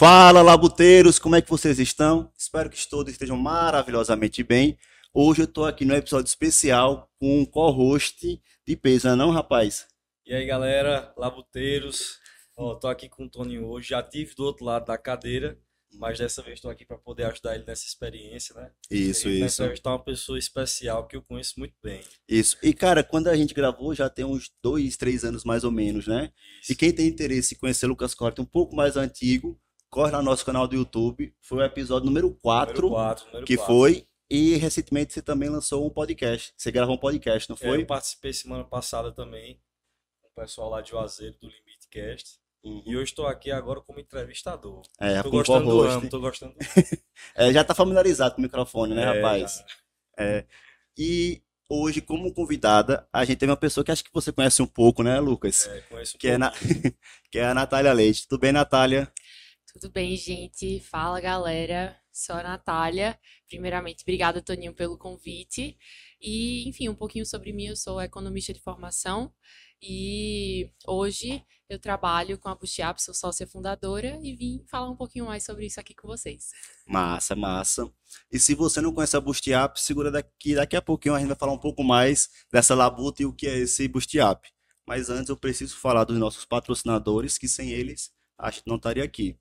Fala, labuteiros, como é que vocês estão? Espero que todos estejam maravilhosamente bem. Hoje eu tô aqui no episódio especial com um co-host de peso, não é não, rapaz? E aí, galera, labuteiros, ó, tô aqui com o Toninho hoje, já tive do outro lado da cadeira, mas dessa vez estou aqui para poder ajudar ele nessa experiência, né? Isso, Ele vai isso, entrevistar uma pessoa especial que eu conheço muito bem. isso. E cara, quando a gente gravou já tem uns 2, 3 anos mais ou menos, né? E Isso. quem tem interesse em conhecer Lucas Corte um pouco mais antigo, corre lá no nosso canal do YouTube. Foi o episódio número Número 4 quatro, número que 4. foi. E recentemente você também lançou um podcast. Você gravou um podcast, não Eu foi? participei semana passada também com o pessoal lá de Juazeiro, do Limite Cast, e Uhum. hoje estou aqui agora como entrevistador. É, Tô com gostando do co-host. ramo, tô gostando. É, já tá familiarizado com o microfone, né, É, já. rapaz? É, e hoje, como convidada, a gente teve uma pessoa que acho que você conhece um pouco, né, Lucas? Conheço um Que é, pouquinho. que é a Natália Leite. Tudo bem, Natália? Tudo bem, gente? Fala, galera. Sou a Natália. Primeiramente, obrigada, Toninho, pelo convite. E, enfim, um pouquinho sobre mim. Eu sou economista de formação e hoje eu trabalho com a Bustiap, sou sócia fundadora e vim falar um pouquinho mais sobre isso aqui com vocês. Massa, massa. E se você não conhece a Boost Up, segura daqui a pouquinho a gente vai falar um pouco mais dessa labuta e o que é esse Boost Up. Mas antes eu preciso falar dos nossos patrocinadores, que sem eles a gente não estaria aqui.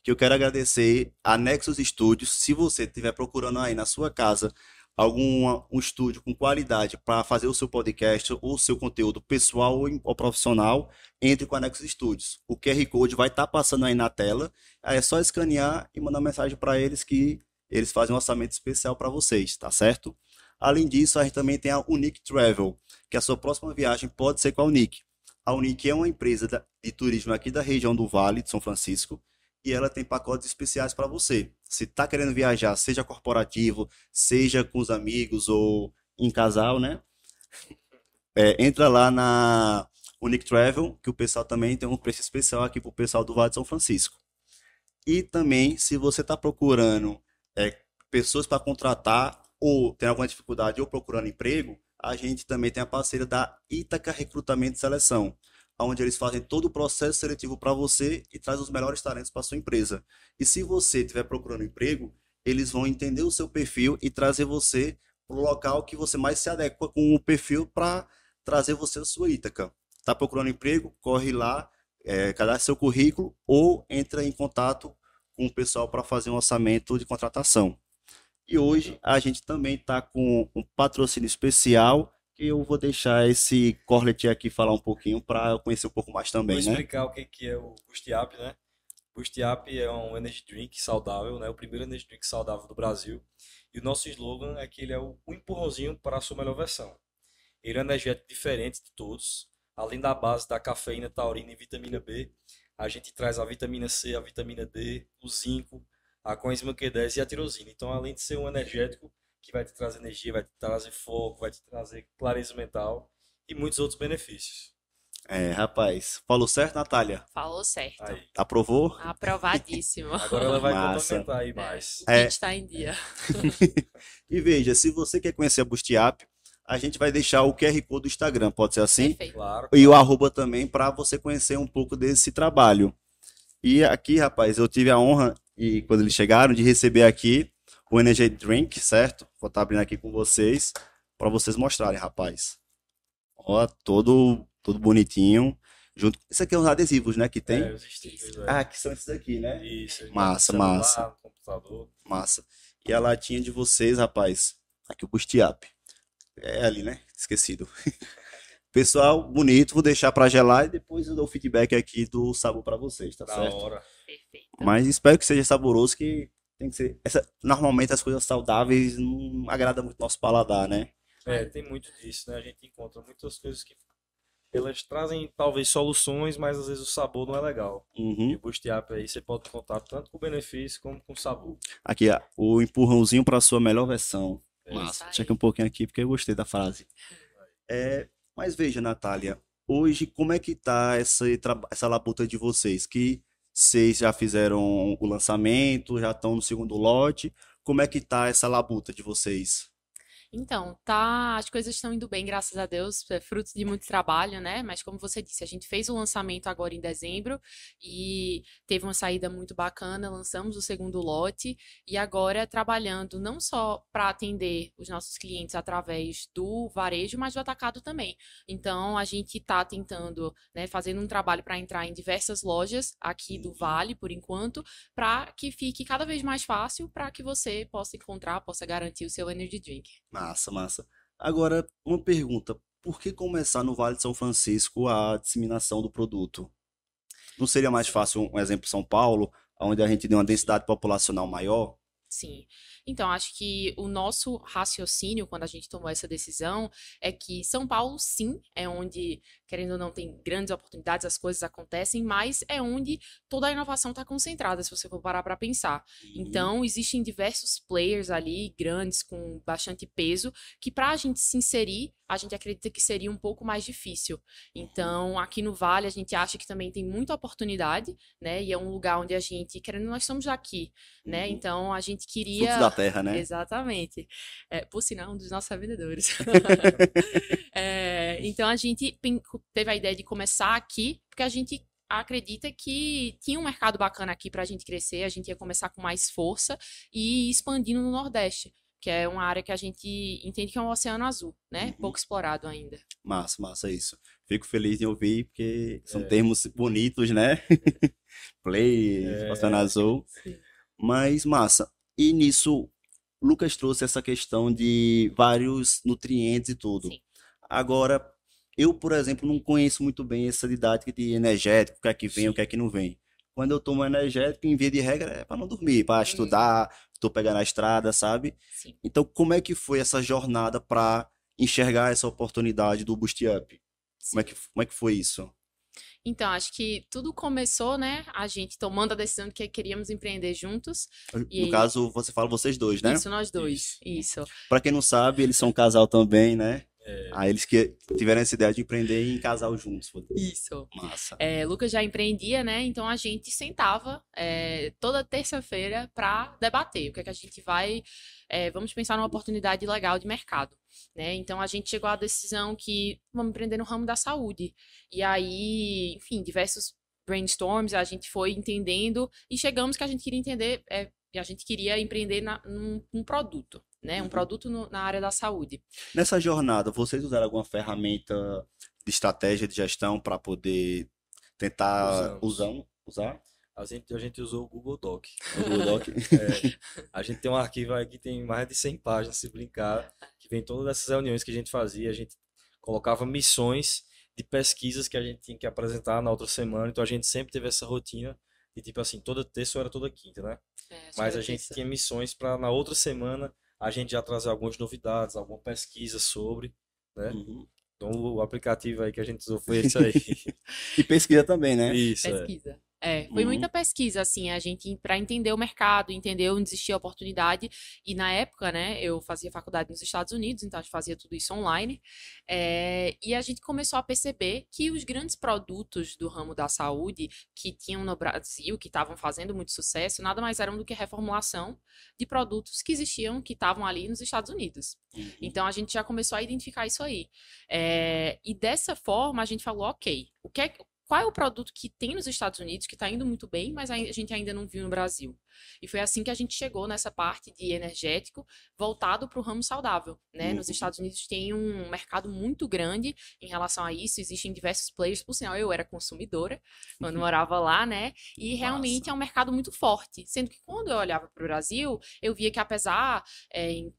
Que eu quero agradecer a Nexus Studios. Se você estiver procurando aí na sua casa um estúdio com qualidade para fazer o seu podcast ou o seu conteúdo pessoal ou profissional, entre com a Nexus Studios. O QR Code vai estar passando aí na tela. Aí é só escanear e mandar mensagem para eles que eles fazem um orçamento especial para vocês, tá certo? Além disso, a gente também tem a Unique Travel, que a sua próxima viagem pode ser com a Unique. A Unique é uma empresa de turismo aqui da região do Vale de São Francisco e ela tem pacotes especiais para você. Se está querendo viajar, seja corporativo, seja com os amigos ou em casal, né? Entra lá na Unique Travel, que o pessoal também tem um preço especial aqui para o pessoal do Vale de São Francisco. E também, se você está procurando pessoas para contratar ou tem alguma dificuldade ou procurando emprego, a gente também tem a parceira da Ítaca Recrutamento e Seleção, onde eles fazem todo o processo seletivo para você e traz os melhores talentos para sua empresa. E se você estiver procurando emprego, eles vão entender o seu perfil e trazer você para o local que você mais se adequa com o perfil para trazer você a sua Ítaca. Está procurando emprego? Corre lá, cadastre seu currículo ou entra em contato com o pessoal para fazer um orçamento de contratação. E hoje a gente também está com um patrocínio especial que eu vou deixar esse Corlet aqui falar um pouquinho para eu conhecer um pouco mais Vou também, né? explicar o que que é o Boost Up, né? Boost Up é um energy drink saudável, né? O primeiro energy drink saudável do Brasil. E o nosso slogan é que ele é o empurrãozinho para a sua melhor versão. Ele é um energético diferente de todos. Além da base da cafeína, taurina e vitamina B, a gente traz a vitamina C, a vitamina D, o zinco, a coenzima Q10 e a tirosina. Então, além de ser um energético que vai te trazer energia, vai te trazer foco, vai te trazer clareza mental e muitos outros benefícios. Rapaz, falou certo, Natália? Falou certo. Aí, Aprovou? Aprovadíssimo. agora ela vai Massa. complementar aí É, mais. o kit está em dia. E veja, se você quer conhecer a Boost Up, a gente vai deixar o QR Code do Instagram, pode ser assim? Perfeito. Claro, E o claro. arroba também para você conhecer um pouco desse trabalho. E aqui, rapaz, eu tive a honra, e quando eles chegaram, de receber aqui o Energy Drink, certo? Vou estar abrindo aqui com vocês, para vocês mostrarem, rapaz. Ó, todo bonitinho. Junto. Isso aqui é os adesivos, né, que tem? Os stickers, Ah, que são esses aqui, né? Isso, aí bota no Massa, massa, celular, no computador. massa. E a latinha de vocês, rapaz. Aqui o Boost Up. É ali, né? Esquecido. Pessoal, bonito. Vou deixar para gelar e depois eu dou o feedback aqui do sabor para vocês, tá Da certo? hora. Perfeito. Mas espero que seja saboroso, que tem que ser. Normalmente as coisas saudáveis não agradam muito nosso paladar, né? Tem muito disso, né? A gente encontra muitas coisas que elas trazem talvez soluções, mas às vezes o sabor não é legal. E Uhum. o Boost Up aí você pode contar tanto com benefício como com sabor. Aqui, ó, o empurrãozinho para sua melhor versão. É Massa. isso aí. Deixa aqui um pouquinho aqui porque eu gostei da frase. Mas veja, Natália, hoje como é que tá essa labuta de vocês? Que vocês já fizeram o lançamento, já estão no segundo lote. Como é que tá essa labuta de vocês? Então, tá, as coisas estão indo bem, graças a Deus, é fruto de muito trabalho, né? Mas como você disse, a gente fez o lançamento agora em dezembro e teve uma saída muito bacana, lançamos o segundo lote e agora trabalhando não só para atender os nossos clientes através do varejo, mas do atacado também. Então, a gente está tentando, né, fazendo um trabalho para entrar em diversas lojas aqui do Vale, por enquanto, para que fique cada vez mais fácil para que você possa encontrar, possa garantir o seu energy drink. Massa, massa. Agora, uma pergunta. Por que começar no Vale de São Francisco a disseminação do produto? Não seria mais fácil, um exemplo, São Paulo, onde a gente tem uma densidade populacional maior? Sim. Então, acho que o nosso raciocínio, quando a gente tomou essa decisão, é que São Paulo, sim, é onde, querendo ou não, tem grandes oportunidades, as coisas acontecem, mas é onde toda a inovação está concentrada, se você for parar para pensar. Uhum. Então, existem diversos players ali, grandes, com bastante peso, que para a gente se inserir, a gente acredita que seria um pouco mais difícil. Então, aqui no Vale, a gente acha que também tem muita oportunidade, né? E é um lugar onde a gente, querendo, nós somos daqui, né? Uhum. Então a gente Frutos da queria. terra, né? Exatamente. Por sinal, um dos nossos revendedores. Então a gente teve a ideia de começar aqui, porque a gente acredita que tinha um mercado bacana aqui para a gente crescer, a gente ia começar com mais força e ir expandindo no Nordeste, que é uma área que a gente entende que é um oceano azul, né? Uhum. Pouco explorado ainda. Massa, massa isso. Fico feliz em ouvir, porque são É, termos bonitos, né? Play, Oceano é, Azul. Sim. Mas massa. E nisso, Lucas trouxe essa questão de vários nutrientes e tudo. Sim. Agora, eu, por exemplo, não conheço muito bem essa didática de energético, o que é que vem, o que é sim. que não vem. Quando eu tomo energético, em via de regra, é para não dormir, para Uhum. estudar, estou pegando a estrada, sabe? Sim. Então, como é que foi essa jornada para enxergar essa oportunidade do Boost Up? Sim. Como é que foi isso? Então, acho que tudo começou, né? A gente tomando a decisão de que queríamos empreender juntos. No E caso, você fala vocês dois, né? isso, nós dois. Isso. Isso. Para quem não sabe, eles são um casal também, né? É, Aí eles que tiveram essa ideia de empreender em casal juntos. Isso. Massa. Lucas já empreendia, né? Então a gente sentava toda terça-feira para debater o que é que a gente vai. Vamos pensar numa oportunidade legal de mercado, né? Então a gente chegou à decisão que vamos empreender no ramo da saúde. E aí, enfim, diversos brainstorms, a gente foi entendendo e chegamos que a gente queria entender, a gente queria empreender num produto, né? Um Uhum. produto na área da saúde. Nessa jornada, vocês usaram alguma ferramenta de estratégia de gestão para poder tentar usamos. usar A gente usou o Google Doc. o Google Doc? É, a gente tem um arquivo aí que tem mais de 100 páginas, se brincar, que vem todas essas reuniões que a gente fazia. A gente colocava missões de pesquisas que a gente tinha que apresentar na outra semana. Então a gente sempre teve essa rotina de tipo assim, toda terça ou era toda quinta, né? Acho que Mas era a gente terça. tinha missões para na outra semana a gente já trazer algumas novidades, alguma pesquisa sobre, né? Uhum. Então o aplicativo aí que a gente usou foi esse aí. E pesquisa também, né? Isso, é. Pesquisa. Foi muita Uhum. pesquisa, assim, a gente, para entender o mercado, entender onde existia a oportunidade. E na época, né, eu fazia faculdade nos Estados Unidos, então a gente fazia tudo isso online. E a gente começou a perceber que os grandes produtos do ramo da saúde que tinham no Brasil, que estavam fazendo muito sucesso, nada mais eram do que reformulação de produtos que existiam, que estavam ali nos Estados Unidos. Uhum. Então a gente já começou a identificar isso aí. E dessa forma a gente falou, ok, qual é o produto que tem nos Estados Unidos que está indo muito bem, mas a gente ainda não viu no Brasil? E foi assim que a gente chegou nessa parte de energético voltado para o ramo saudável, né? Nos Uhum. Estados Unidos tem um mercado muito grande em relação a isso, existem diversos players, por sinal eu era consumidora quando morava lá, né? E realmente Massa. é um mercado muito forte, sendo que quando eu olhava para o Brasil, eu via que apesar em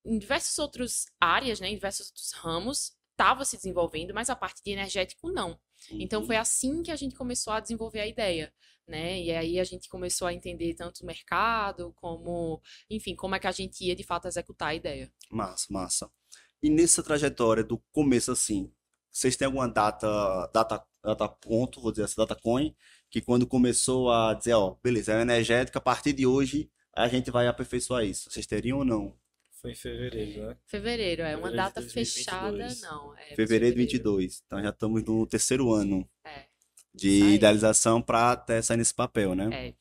diversas outras áreas, né, em diversos outros ramos, estava se desenvolvendo, mas a parte de energético não. Então Uhum. foi assim que a gente começou a desenvolver a ideia, né? E aí a gente começou a entender tanto o mercado como, enfim, como é que a gente ia de fato executar a ideia. Massa, massa. E nessa trajetória do começo assim, vocês têm alguma data ponto, vou dizer assim, data coin, que quando começou a dizer, ó, beleza, é energética, a partir de hoje a gente vai aperfeiçoar isso. Vocês teriam ou não? Foi em fevereiro, né? Fevereiro, é uma Fevereiro de data fechada, 2022. não, mas Fevereiro de fevereiro. 22. Então já estamos no terceiro ano É, isso de aí. idealização para até sair nesse papel, né? É,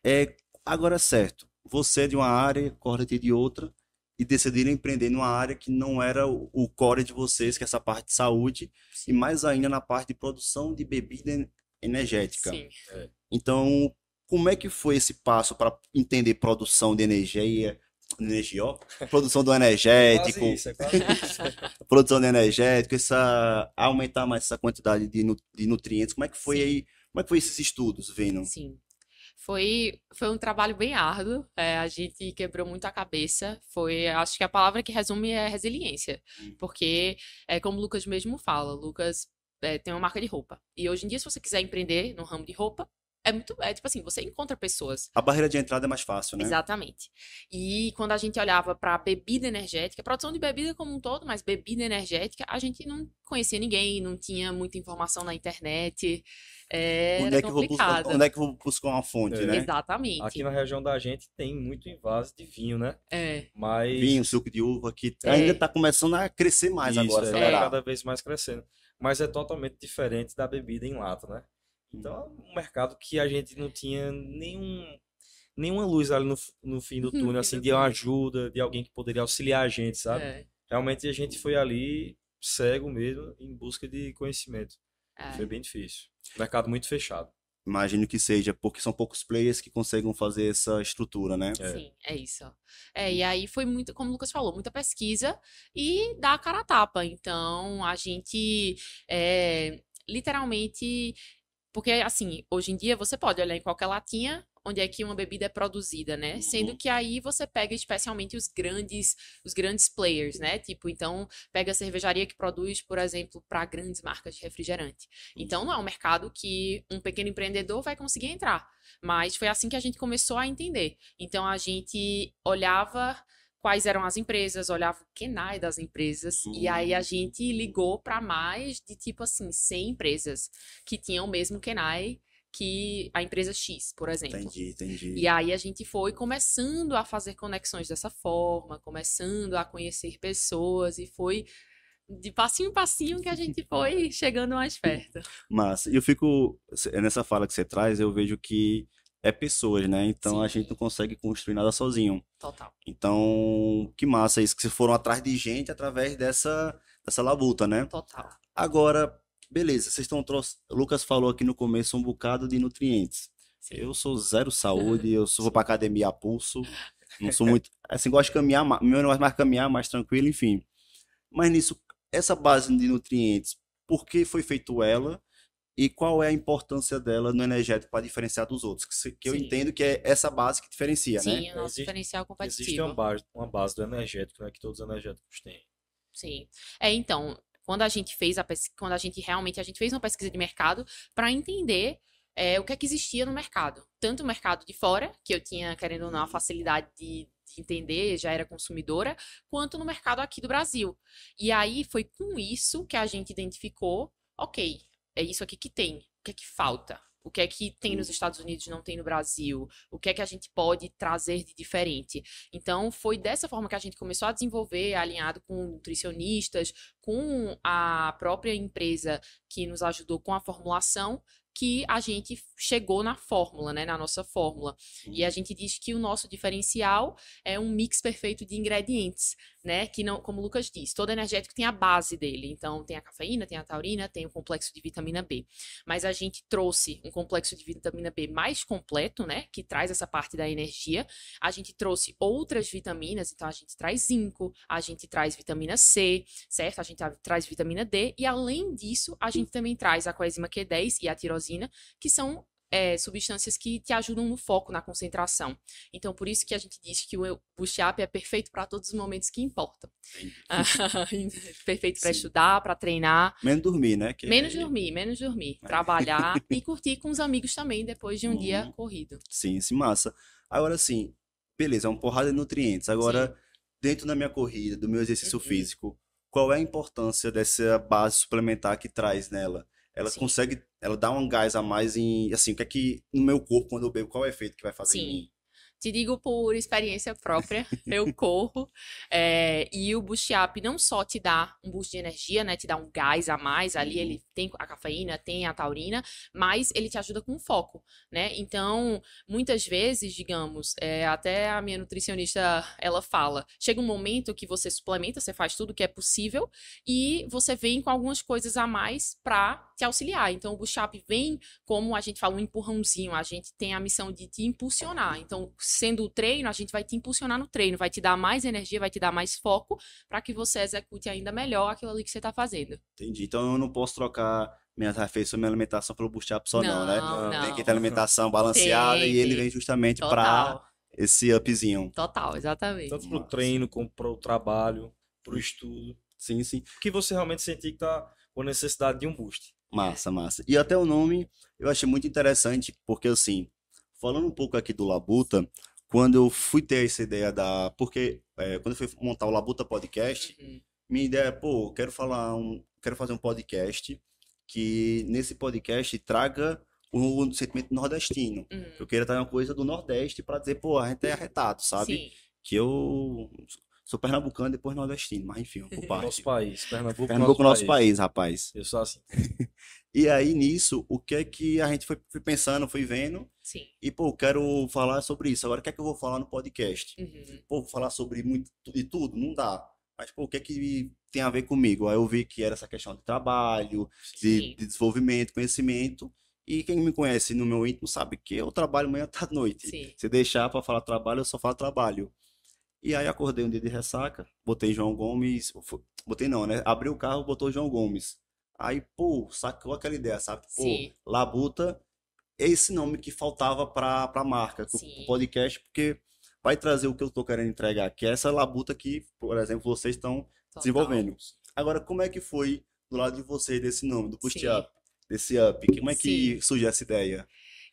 É, agora certo, você é de uma área, Correte de outra. e decidiram empreender numa área que não era o core de vocês, que é essa parte de saúde, e Sim. mais ainda na parte de produção de bebida energética. Sim. Então, como é que foi esse passo para entender produção de ó, produção do energético, É quase isso. produção de energético, aumentar mais essa quantidade de nutrientes? Como é que foi Sim. aí? Como é que foi esses estudos, Vino? Sim. Foi um trabalho bem árduo, a gente quebrou muito a cabeça. Acho que a palavra que resume é resiliência, porque como o Lucas mesmo fala, Lucas tem uma marca de roupa. E hoje em dia, se você quiser empreender no ramo de roupa, tipo assim, você encontra pessoas. A barreira de entrada é mais fácil, né? Exatamente. E quando a gente olhava para bebida energética, produção de bebida como um todo, mas bebida energética, a gente não conhecia ninguém, não tinha muita informação na internet, Onde era é que eu vou buscar, complicado. onde é que eu vou buscar uma fonte, É. né? Exatamente. Aqui na região da gente tem muito invase de vinho, né? É. Mas Vinho, suco de uva, que ainda está começando a crescer mais agora, tá acelerar. cada vez mais crescendo. Mas é totalmente diferente da bebida em lata, né? Então é um mercado que a gente não tinha nenhuma luz ali no fim do túnel, assim, de uma ajuda, de alguém que poderia auxiliar a gente, sabe? É, Realmente a gente foi ali cego mesmo, em busca de conhecimento. é. Foi bem difícil. Mercado muito fechado. Imagino que seja, porque são poucos players que conseguem fazer essa estrutura, né? Sim, é isso. E aí foi muito, como o Lucas falou, muita pesquisa e dar a cara a tapa. Então, a gente literalmente. Porque, assim, hoje em dia você pode olhar em qualquer latinha onde é que uma bebida é produzida, né? Sendo que aí você pega especialmente os grandes players, né? Tipo, então, pega a cervejaria que produz, por exemplo, para grandes marcas de refrigerante. Então, não é um mercado que um pequeno empreendedor vai conseguir entrar. Mas foi assim que a gente começou a entender. Então, a gente olhava quais eram as empresas, olhava o KENAI das empresas, e aí a gente ligou para mais de, tipo assim, 100 empresas que tinham o mesmo KENAI que a empresa X, por exemplo. Entendi. E aí a gente foi começando a fazer conexões dessa forma, começando a conhecer pessoas, e foi de passinho em passinho que a gente foi chegando mais perto. Mas eu fico, nessa fala que você traz, eu vejo que é pessoas, né? Então a Sim. gente não consegue construir nada sozinho. Total. Então, que massa isso, que vocês foram atrás de gente através dessa labuta, né? Total. Agora, beleza, vocês estão o Lucas falou aqui no começo um bocado de nutrientes. Sim. Eu sou zero saúde, vou pra academia a pulso, não sou muito, assim, gosto de caminhar, meu negócio é mais caminhar, mais tranquilo, enfim. Mas nisso, essa base de nutrientes, por que foi feito ela e qual é a importância dela no energético para diferenciar dos outros? Que eu Sim. entendo que é essa base que diferencia, né? Sim, o nosso diferencial Existe competitivo. uma base do energético, né? Que todos os energéticos têm. Sim. Então, quando a gente fez quando a gente fez uma pesquisa de mercado para entender o que é que existia no mercado. Tanto o mercado de fora, que eu tinha, querendo ou não, a facilidade de entender, já era consumidora, quanto no mercado aqui do Brasil. E aí foi com isso que a gente identificou, ok, é isso aqui que tem, o que é que falta? O que é que tem nos Estados Unidos e não tem no Brasil? O que é que a gente pode trazer de diferente? Então, foi dessa forma que a gente começou a desenvolver, alinhado com nutricionistas, com a própria empresa que nos ajudou com a formulação, que a gente chegou na fórmula, né, na nossa fórmula. E a gente diz que o nosso diferencial é um mix perfeito de ingredientes, né, que não, como o Lucas disse, todo energético tem a base dele. Então, tem a cafeína, tem a taurina, tem o complexo de vitamina B. Mas a gente trouxe um complexo de vitamina B mais completo, né, que traz essa parte da energia. A gente trouxe outras vitaminas, então a gente traz zinco, a gente traz vitamina C, certo? A gente traz vitamina D, e além disso, a gente também traz a coenzima Q10 e a tirosina, que são substâncias que te ajudam no foco, na concentração. Então, por isso que a gente diz que o Boost Up é perfeito para todos os momentos que importam. Perfeito para estudar, para treinar. Menos dormir, né? Menos dormir. Trabalhar e curtir com os amigos também, depois de um dia corrido. Sim, massa. Agora sim, beleza, é uma porrada de nutrientes. Agora, dentro da minha corrida, do meu exercício físico, qual é a importância dessa base suplementar que traz nela? Ela consegue, ela dá um gás a mais em, assim, o que é que no meu corpo, quando eu bebo, qual é o efeito que vai fazer em mim? Te digo por experiência própria, eu corro, e o Boost Up não só te dá um boost de energia, né, te dá um gás a mais, ali ele tem a cafeína, tem a taurina, mas ele te ajuda com foco, né, então, muitas vezes, digamos, até a minha nutricionista, ela fala, chega um momento que você suplementa, você faz tudo que é possível, e você vem com algumas coisas a mais pra te auxiliar, então o Boost Up vem, como a gente fala, um empurrãozinho, a gente tem a missão de te impulsionar, então, sendo o treino, a gente vai te impulsionar no treino, vai te dar mais energia, vai te dar mais foco para que você execute ainda melhor aquilo ali que você está fazendo. Entendi. Então eu não posso trocar minhas refeições, minha alimentação pelo Boost Up só não, né? Não. Tem que ter alimentação balanceada e ele vem justamente para Total, esse upzinho. total, exatamente. Tanto pro treino, como pro trabalho, pro estudo. Sim, sim. O que você realmente sentir que tá com necessidade de um boost. Massa, massa. E até o nome eu achei muito interessante, porque assim, falando um pouco aqui do Labuta, quando eu fui ter essa ideia Porque quando eu fui montar o Labuta Podcast, Uhum. minha ideia é, pô, quero fazer um podcast que nesse podcast traga o sentimento nordestino. Uhum. Eu queria trazer uma coisa do Nordeste para dizer, pô, a gente é arretado, sabe? Sim, Que eu sou pernambucano e depois nordestino, mas enfim, por parte. Nosso país. Pernambuco, Pernambuco é nosso país, rapaz. Eu sou assim. E aí, nisso, o que é que a gente foi pensando, foi vendo, sim. e, pô, quero falar sobre isso. Agora, o que é que eu vou falar no podcast? Uhum. Pô, vou falar sobre muito de tudo? Não dá. Mas, pô, o que é que tem a ver comigo? Aí eu vi que era essa questão de trabalho, Sim. de desenvolvimento, conhecimento. E quem me conhece no meu íntimo sabe que eu trabalho manhã à noite. Sim. Se deixar pra falar trabalho, eu só falo trabalho. E aí acordei um dia de ressaca, botei João Gomes, botei não, né? Abri o carro, botou João Gomes. Aí, pô, sacou aquela ideia, sabe? Pô, Sim. Labuta é esse nome que faltava pra marca, pro Sim. podcast, porque vai trazer o que eu tô querendo entregar, que é essa labuta que, por exemplo, vocês estão Total. desenvolvendo. Agora, como é que foi do lado de vocês desse nome, do Boost Sim. Up, desse up? Como é que Sim. surgiu essa ideia?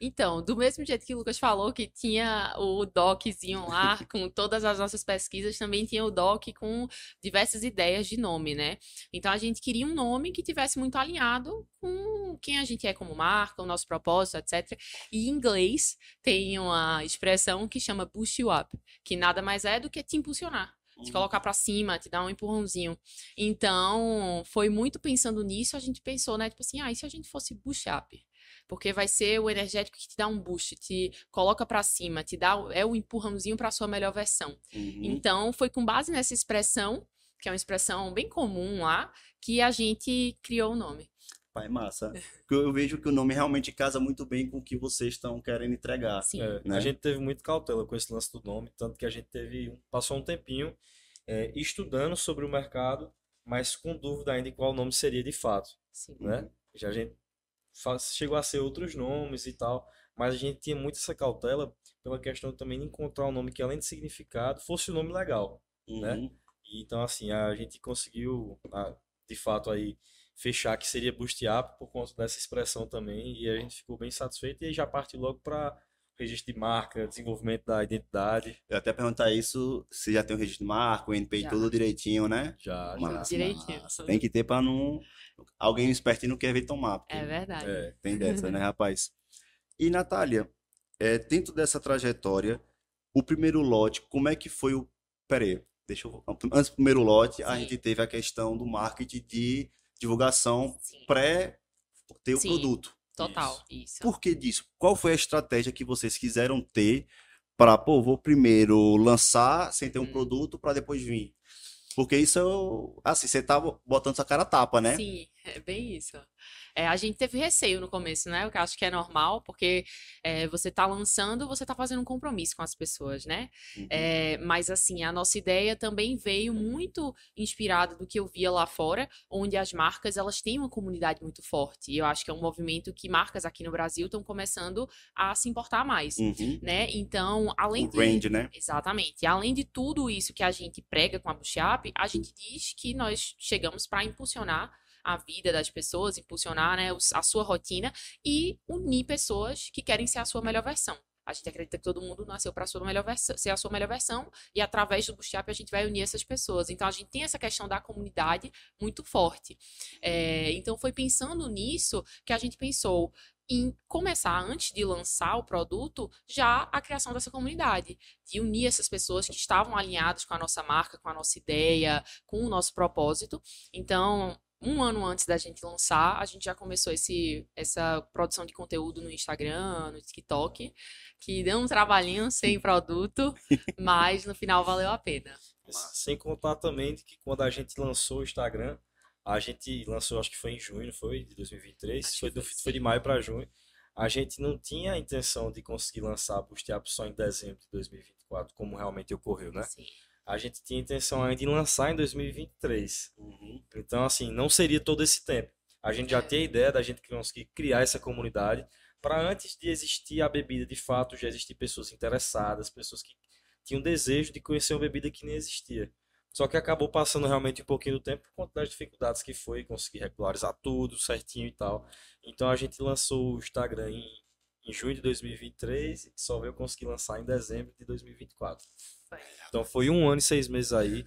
Então, do mesmo jeito que o Lucas falou que tinha o doczinho lá com todas as nossas pesquisas, também tinha o doc com diversas ideias de nome, né? Então a gente queria um nome que tivesse muito alinhado com quem a gente é como marca, o nosso propósito, etc. E em inglês tem uma expressão que chama boost you up, que nada mais é do que te impulsionar. Te colocar pra cima, te dar um empurrãozinho. Então, foi muito pensando nisso, a gente pensou, né? Tipo assim, e se a gente fosse boost up? Porque vai ser o energético que te dá um boost, te coloca pra cima, te dá o empurrãozinho pra sua melhor versão. Então, foi com base nessa expressão, que é uma expressão bem comum lá, que a gente criou o nome. Pai, massa. Porque eu vejo que o nome realmente casa muito bem com o que vocês estão querendo entregar. Sim. né? A gente teve muito cautela com esse lance do nome, tanto que a gente passou um tempinho estudando sobre o mercado, mas com dúvida ainda em qual nome seria de fato, Sim. né? Já a gente chegou a ser outros nomes e tal, mas a gente tinha muito essa cautela pela questão também de encontrar um nome que, além de significado, fosse um nome legal, né? Uhum. E, então, assim, a gente conseguiu, de fato, aí fechar que seria Boost Up por conta dessa expressão também, e a gente ficou bem satisfeito e aí já partiu logo para registro de marca, desenvolvimento da identidade. Eu até perguntar isso, se já tem o registro de marca, o NPI Já. tudo direitinho, né? Já. Massa, Direitinho. massa. Tem que ter pra não... Alguém espertinho não quer ver tomar, porque É verdade. tem dessa, né, rapaz? E, Natália, dentro dessa trajetória, o primeiro lote, como é que foi o... Pera aí, deixa eu... Antes do primeiro lote, a Sim. gente teve a questão do marketing de divulgação Sim. pré ter o Sim. produto. Total, isso. Por que disso? Qual foi a estratégia que vocês quiseram ter para, pô, vou primeiro lançar sem ter um produto para depois vir? Porque isso, assim, você tá botando sua cara a tapa, né? Sim, é bem isso. A gente teve receio no começo, né? O que eu acho que é normal, porque você tá lançando, você tá fazendo um compromisso com as pessoas, né? Uhum. Mas assim, a nossa ideia também veio muito inspirada do que eu via lá fora, onde as marcas, elas têm uma comunidade muito forte. E eu acho que é um movimento que marcas aqui no Brasil estão começando a se importar mais, Uhum. né? Então, além O brand, né? Exatamente. Além de tudo isso que a gente prega com a Boost Up, a gente diz que nós chegamos para impulsionar a vida das pessoas, impulsionar, né, a sua rotina e unir pessoas que querem ser a sua melhor versão. A gente acredita que todo mundo nasceu para ser a sua melhor versão e através do Boost Up a gente vai unir essas pessoas. Então a gente tem essa questão da comunidade muito forte. Então foi pensando nisso que a gente pensou, em começar, antes de lançar o produto, já a criação dessa comunidade, de unir essas pessoas que estavam alinhadas com a nossa marca, com a nossa ideia, com o nosso propósito. Então, um ano antes da gente lançar, a gente já começou essa produção de conteúdo no Instagram, no TikTok, que deu um trabalhinho sem produto, mas no final valeu a pena. Sem contar também de que quando a gente lançou o Instagram, a gente lançou, acho que foi em junho, não foi? De 2023, foi de maio para junho. A gente não tinha a intenção de conseguir lançar a Boost Up só em dezembro de 2024, como realmente ocorreu, né? Sim. A gente tinha a intenção ainda de lançar em 2023. Então, assim, não seria todo esse tempo. A gente já tinha a ideia da gente conseguir criar essa comunidade para antes de existir a bebida de fato, já existir pessoas interessadas, pessoas que tinham desejo de conhecer uma bebida que nem existia. Só que acabou passando realmente um pouquinho do tempo por conta das dificuldades que foi conseguir regularizar tudo certinho e tal. Então a gente lançou o Instagram em junho de 2023 e só veio conseguir lançar em dezembro de 2024. Então foi 1 ano e 6 meses aí.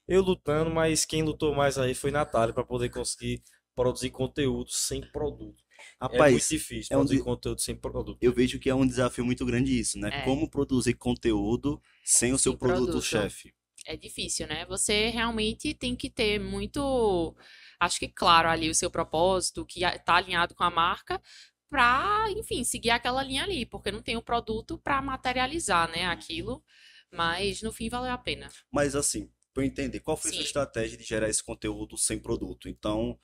Eu lutando, mas quem lutou mais aí foi Natália para poder conseguir produzir conteúdo sem produto. É muito Rapaz, difícil é um produzir conteúdo sem produto. eu vejo que é um desafio muito grande isso, né? É. Como produzir conteúdo sem o seu Sem produto produto. chefe. É difícil, né? Você realmente tem que ter muito, acho que claro ali o seu propósito, que tá alinhado com a marca, pra, enfim, seguir aquela linha ali, porque não tem o produto pra materializar, né, aquilo, mas no fim valeu a pena. Mas assim, para eu entender, qual foi a sua Sim. estratégia de gerar esse conteúdo sem produto? Então,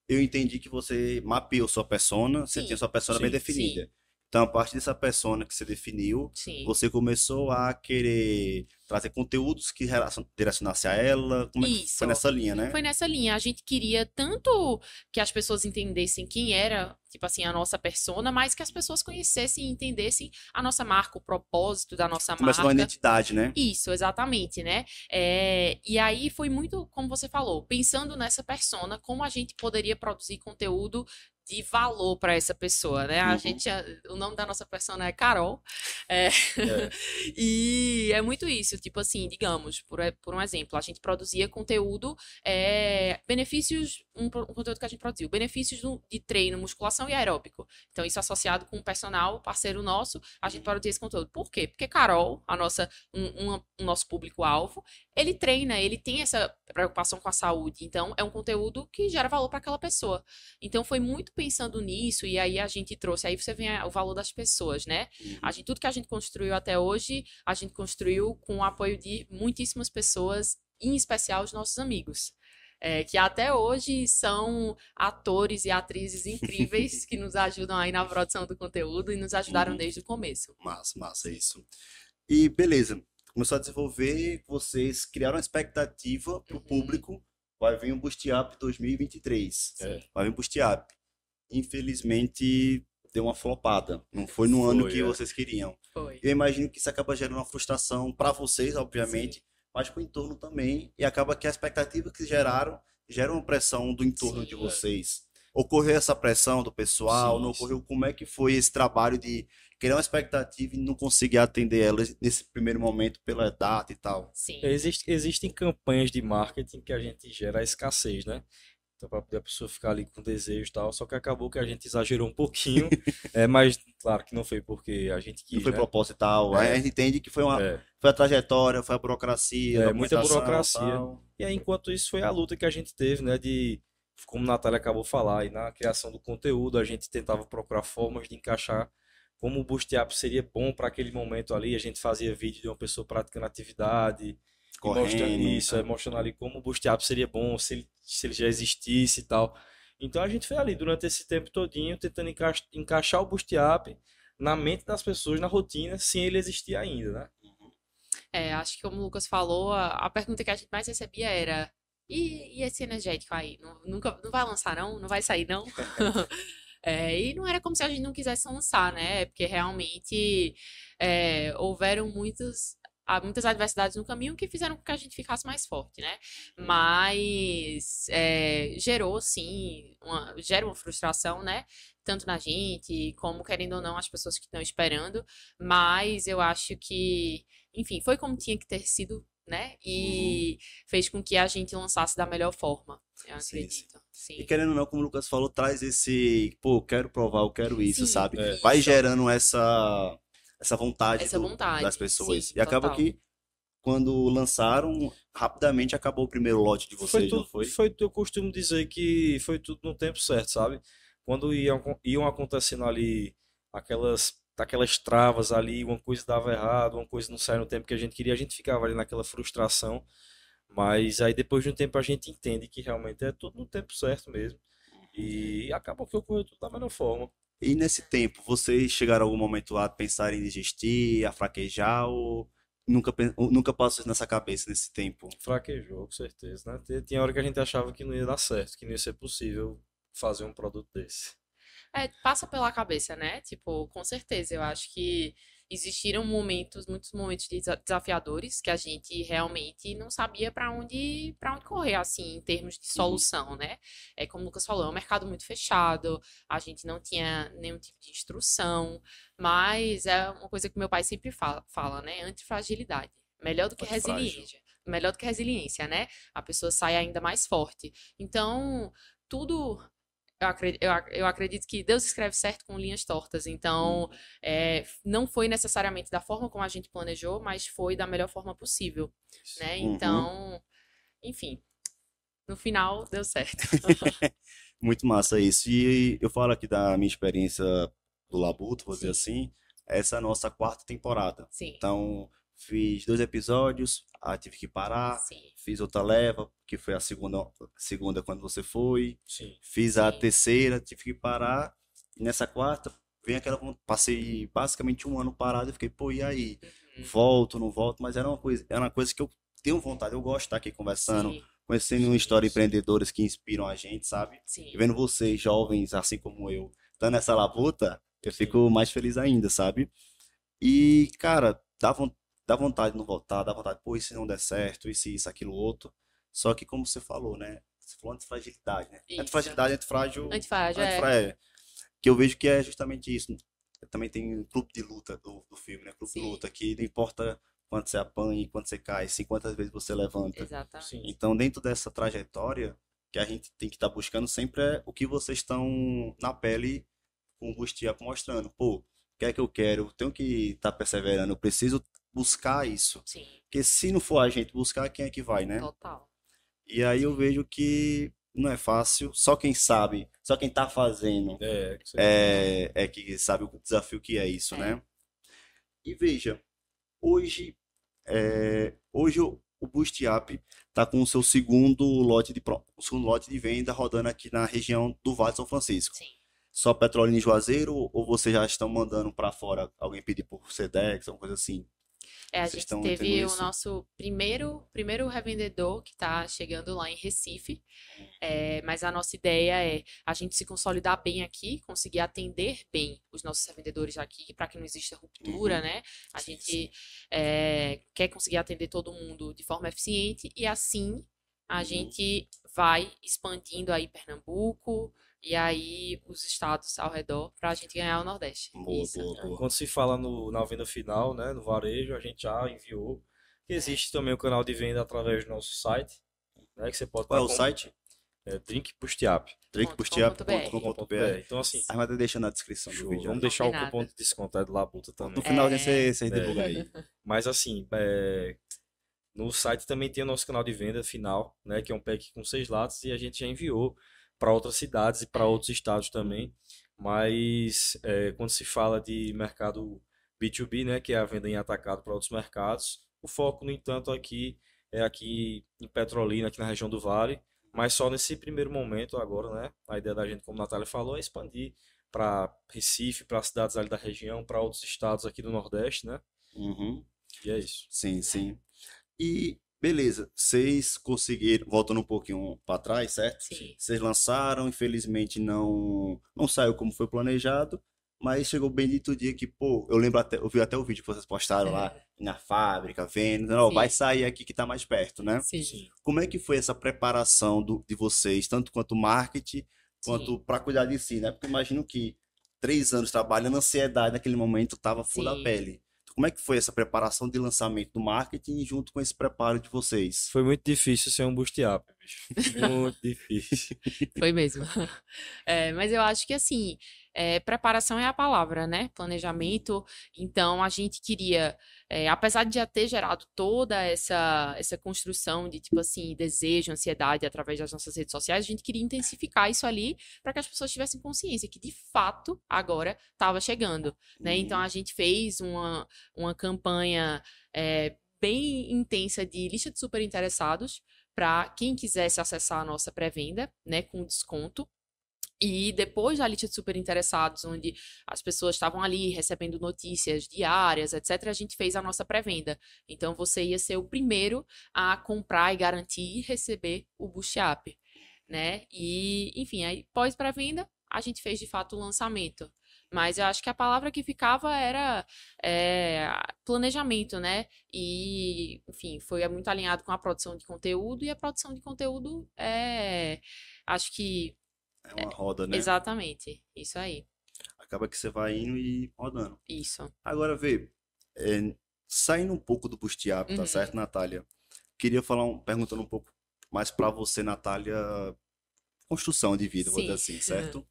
eu entendi que você mapeou sua persona, você tinha Sim, sua persona bem Sim. definida. Então, a partir dessa persona que você definiu, sim. você começou a querer trazer conteúdos que direcionasse a ela. Como é que Isso. foi nessa linha, né? Foi nessa linha. A gente queria tanto que as pessoas entendessem quem era, tipo assim, a nossa persona, mas que as pessoas conhecessem e entendessem a nossa marca, o propósito da nossa Começa uma marca. identidade, né? Isso, exatamente, né? E aí foi muito, como você falou, pensando nessa persona, como a gente poderia produzir conteúdo de valor para essa pessoa, né? Uhum. O nome da nossa persona é Carol, é, e é muito isso, tipo assim, digamos, por um exemplo, a gente produzia conteúdo, benefícios, um conteúdo que a gente produziu, benefícios de treino, musculação e aeróbico. Então, isso associado com um personal parceiro nosso, a gente produzia esse conteúdo. Por quê? Porque Carol, o nosso público-alvo, ele treina, ele tem essa preocupação com a saúde. Então, é um conteúdo que gera valor para aquela pessoa. Então, foi muito pensando nisso, e aí a gente trouxe, aí você vê o valor das pessoas, né? Tudo que a gente construiu até hoje, a gente construiu com o apoio de muitíssimas pessoas, em especial os nossos amigos. Que até hoje são atores e atrizes incríveis que nos ajudam aí na produção do conteúdo e nos ajudaram desde o começo. Massa, isso. E beleza, começou a desenvolver, vocês criaram uma expectativa para o público, vai vir o Boost Up 2023. Vai vir o Boost Up. Infelizmente, deu uma flopada. Não foi no ano que vocês queriam. Foi. Eu imagino que isso acaba gerando uma frustração para vocês, obviamente, mas para o entorno também. E acaba que a expectativa que geraram gera uma pressão do entorno de vocês. Ocorreu essa pressão do pessoal? Não ocorreu? Como é que foi esse trabalho de criar uma expectativa e não conseguir atender elas nesse primeiro momento pela data e tal? Sim. Existem campanhas de marketing que a gente gera a escassez, né? Então, para poder a pessoa ficar ali com desejo e tal. Só que acabou que a gente exagerou um pouquinho. Mas, claro que não foi porque a gente quis, Não foi né? proposital. A gente entende que foi foi a trajetória, foi a burocracia, Muita documentação, burocracia. tal. E aí, enquanto isso, foi a luta que a gente teve, né? Como a Natália acabou de falar, e na criação do conteúdo, a gente tentava procurar formas de encaixar como o Boost Up seria bom para aquele momento ali. A gente fazia vídeo de uma pessoa praticando atividade, mostrando ali como o Boost Up seria bom, se ele já existisse e tal. Então a gente foi ali durante esse tempo todinho tentando encaixar o Boost Up na mente das pessoas, na rotina, sem ele existir ainda, né? Acho que como o Lucas falou, a pergunta que a gente mais recebia era: e esse energético aí? Não vai lançar não? Não vai sair não? E não era como se a gente não quisesse lançar, né? Porque realmente houveram muitas adversidades no caminho que fizeram com que a gente ficasse mais forte, né? Mas gerou, sim, gera uma frustração, né? Tanto na gente, como, querendo ou não, as pessoas que estão esperando. Mas eu acho que, enfim, foi como tinha que ter sido, né? E fez com que a gente lançasse da melhor forma, eu acredito. E sim. querendo ou não, como o Lucas falou, traz esse, pô, eu quero provar, eu quero isso, Sim, sabe? É. Vai isso. gerando essa vontade Essa das vontade, pessoas. sim, E acaba total. que, quando lançaram, rapidamente acabou o primeiro lote de Foi vocês, não tudo, foi? eu costumo dizer que foi tudo no tempo certo, sabe? Quando iam acontecendo ali aquelas travas ali, uma coisa dava errado, uma coisa não saía no tempo que a gente queria, a gente ficava ali naquela frustração, mas aí depois de um tempo a gente entende que realmente é tudo no tempo certo mesmo. E acabou que ocorreu tudo da melhor forma. E nesse tempo, vocês chegaram a algum momento a pensar em desistir, a fraquejar, ou nunca passou isso nessa cabeça nesse tempo? Fraquejou, com certeza, né? Tinha hora que a gente achava que não ia dar certo, que não ia ser possível fazer um produto desse. É, passa pela cabeça, né? Tipo, com certeza, eu acho que existiram momentos, muitos momentos desafiadores que a gente realmente não sabia para onde correr, assim, em termos de Uhum. solução, né? É como o Lucas falou, é um mercado muito fechado, a gente não tinha nenhum tipo de instrução, mas é uma coisa que meu pai sempre fala, né? Antifragilidade. Melhor do que Antifrágil. resiliência. Melhor do que resiliência, né? A pessoa sai ainda mais forte. Então, tudo eu acredito que Deus escreve certo com linhas tortas. Então, não foi necessariamente da forma como a gente planejou, mas foi da melhor forma possível, né? Uhum. Então, enfim, no final deu certo. Muito massa isso. E eu falo aqui da minha experiência do Labuto, vou dizer Sim, assim, essa é a nossa quarta temporada. sim, Então, fiz 2 episódios, aí tive que parar, sim, fiz outra leva, que foi a segunda quando você foi, Sim. fiz a sim, terceira, tive que parar, e nessa quarta, passei basicamente um ano parado e fiquei, pô, e aí? uhum, Volto, não volto, mas era uma coisa que eu tenho vontade, eu gosto de estar aqui conversando, sim, conhecendo uma Sim, história de sim. empreendedores que inspiram a gente, sabe? E sim, vendo vocês, jovens, assim como eu, dando essa labuta, eu Sim. fico mais feliz ainda, sabe? E, cara, dá vontade de não voltar, dá vontade, pô, e se não der certo, e se isso, aquilo, outro. Só que, como você falou, né? Você falou antifragilidade, né? isso. Antifragilidade, antifrágil, Antifrágil, que eu vejo que é justamente isso. Também tem clube de luta do filme, né? Clube de sim, luta, que não importa quanto você apanha e quanto você cai, sim, quantas vezes você levanta. Sim. exatamente. Então, dentro dessa trajetória, que a gente tem que estar buscando sempre é o que vocês estão na pele com o Boost Up mostrando. Pô, o que é que eu quero? Eu tenho que estar perseverando, eu preciso buscar isso. Sim, Porque se não for a gente buscar, quem é que vai, né? total. E aí eu vejo que não é fácil, só quem sabe, só quem tá fazendo É, com certeza. é que sabe o desafio que é isso, É, né? E veja, hoje, hoje o Boost Up está com o seu o segundo lote de venda rodando aqui na região do Vale de São Francisco. sim. Só Petrolina e Juazeiro ou vocês já estão mandando para fora alguém pedir por Sedex, alguma coisa assim? É, a Vocês gente estão tendo teve o isso? nosso primeiro revendedor que está chegando lá em Recife. Mas a nossa ideia é a gente se consolidar bem aqui, conseguir atender bem os nossos revendedores aqui, para que não exista ruptura, Uhum, né? A sim, gente sim. quer conseguir atender todo mundo de forma eficiente e assim a Uhum. gente vai expandindo aí Pernambuco e aí os estados ao redor para a gente ganhar o Nordeste. Boa, Isso. boa, boa. Quando se fala na venda final, né, no varejo, a gente já enviou. É, Existe também o canal de venda através do nosso site, né, que você pode Qual estar é o com site? Drink Boost Up. .com.br. drinkbustiup.com.br. Então, assim, Aí vai deixar na descrição do show. vídeo Vamos aí. deixar o cupom Combinado. de desconto aí do Labuta No também. final É, vocês divulgam aí. Mas assim, no site também tem o nosso canal de venda final, né, que é um pack com 6 latas e a gente já enviou para outras cidades e para é, outros estados também. Mas quando se fala de mercado B2B, né, que é a venda em atacado para outros mercados, o foco, no entanto, aqui é aqui em Petrolina, aqui na região do Vale, mas só nesse primeiro momento agora, né? A ideia da gente, como a Natália falou, é expandir para Recife, para cidades ali da região, para outros estados aqui do Nordeste, né? Uhum. E é isso. Sim, sim. E beleza, vocês conseguiram, voltando um pouquinho para trás, certo? sim. Vocês lançaram, infelizmente não saiu como foi planejado, mas chegou bem dito o dia que, pô, eu vi até o vídeo que vocês postaram lá na fábrica, vendo, não, vai Sim, sair aqui que tá mais perto, né? sim, Sim. Como é que foi essa preparação de vocês, tanto quanto marketing, sim, quanto para cuidar de si, né? Porque imagino que 3 anos trabalhando, a ansiedade naquele momento tava full da sim. pele. Então, como é que foi essa preparação de lançamento do marketing junto com esse preparo de vocês? Foi muito difícil ser um boost up, bicho. Muito difícil. Foi mesmo. Mas eu acho que assim, preparação é a palavra, né? Planejamento. Então a gente queria, apesar de já ter gerado toda essa construção de tipo assim, desejo, ansiedade através das nossas redes sociais, a gente queria intensificar isso ali para que as pessoas tivessem consciência que de fato agora estava chegando, né? Então a gente fez uma campanha bem intensa de lista de super interessados para quem quisesse acessar a nossa pré-venda, né, com desconto. E depois da lista de super interessados, onde as pessoas estavam ali recebendo notícias diárias, etc., a gente fez a nossa pré-venda. Então você ia ser o primeiro a comprar e garantir e receber o Boost App, né? E, enfim, aí pós pré-venda, a gente fez de fato o lançamento. Mas eu acho que a palavra que ficava era planejamento, né? E, enfim, foi muito alinhado com a produção de conteúdo, e a produção de conteúdo acho que. É uma roda, né? Exatamente, isso aí. Acaba que você vai indo e rodando. Isso. Agora, vê, saindo um pouco do Boost Up, tá Uhum. certo, Natália? Queria perguntando um pouco mais pra você, Natália, construção de vida, vou dizer Sim. assim, certo?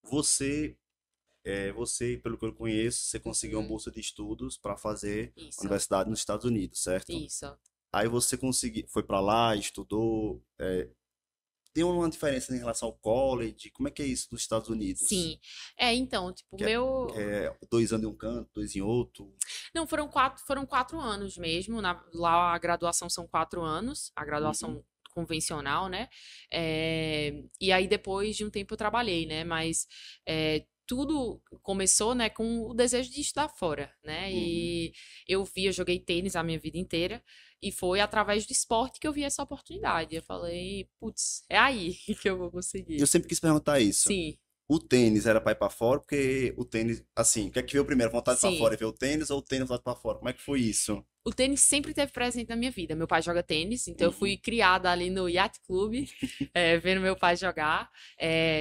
Você, pelo que eu conheço, você conseguiu uma Uhum. bolsa de estudos para fazer Isso. universidade nos Estados Unidos, certo? Isso. Aí você foi para lá, estudou, tem uma diferença em relação ao college? Como é que é isso dos Estados Unidos? Sim. Então, tipo, Que é 2 anos em um canto, 2 em outro? Não, foram quatro anos mesmo. Lá a graduação são 4 anos, a Uhum. graduação convencional, né? E aí depois de um tempo eu trabalhei, né? Mas tudo começou, né, com o desejo de estudar fora, né? Uhum. E eu joguei tênis a minha vida inteira. E foi através do esporte que eu vi essa oportunidade. Eu falei, putz, é aí que eu vou conseguir. Eu sempre quis perguntar isso. Sim, O tênis era para ir para fora, porque o tênis, assim, o que é que veio primeiro? Vontade para sim. fora e ver o tênis ou o tênis vontade para fora? Como é que foi isso? O tênis sempre teve presente na minha vida. Meu pai joga tênis, então eu Uhum. fui criada ali no Yacht Club, vendo meu pai jogar.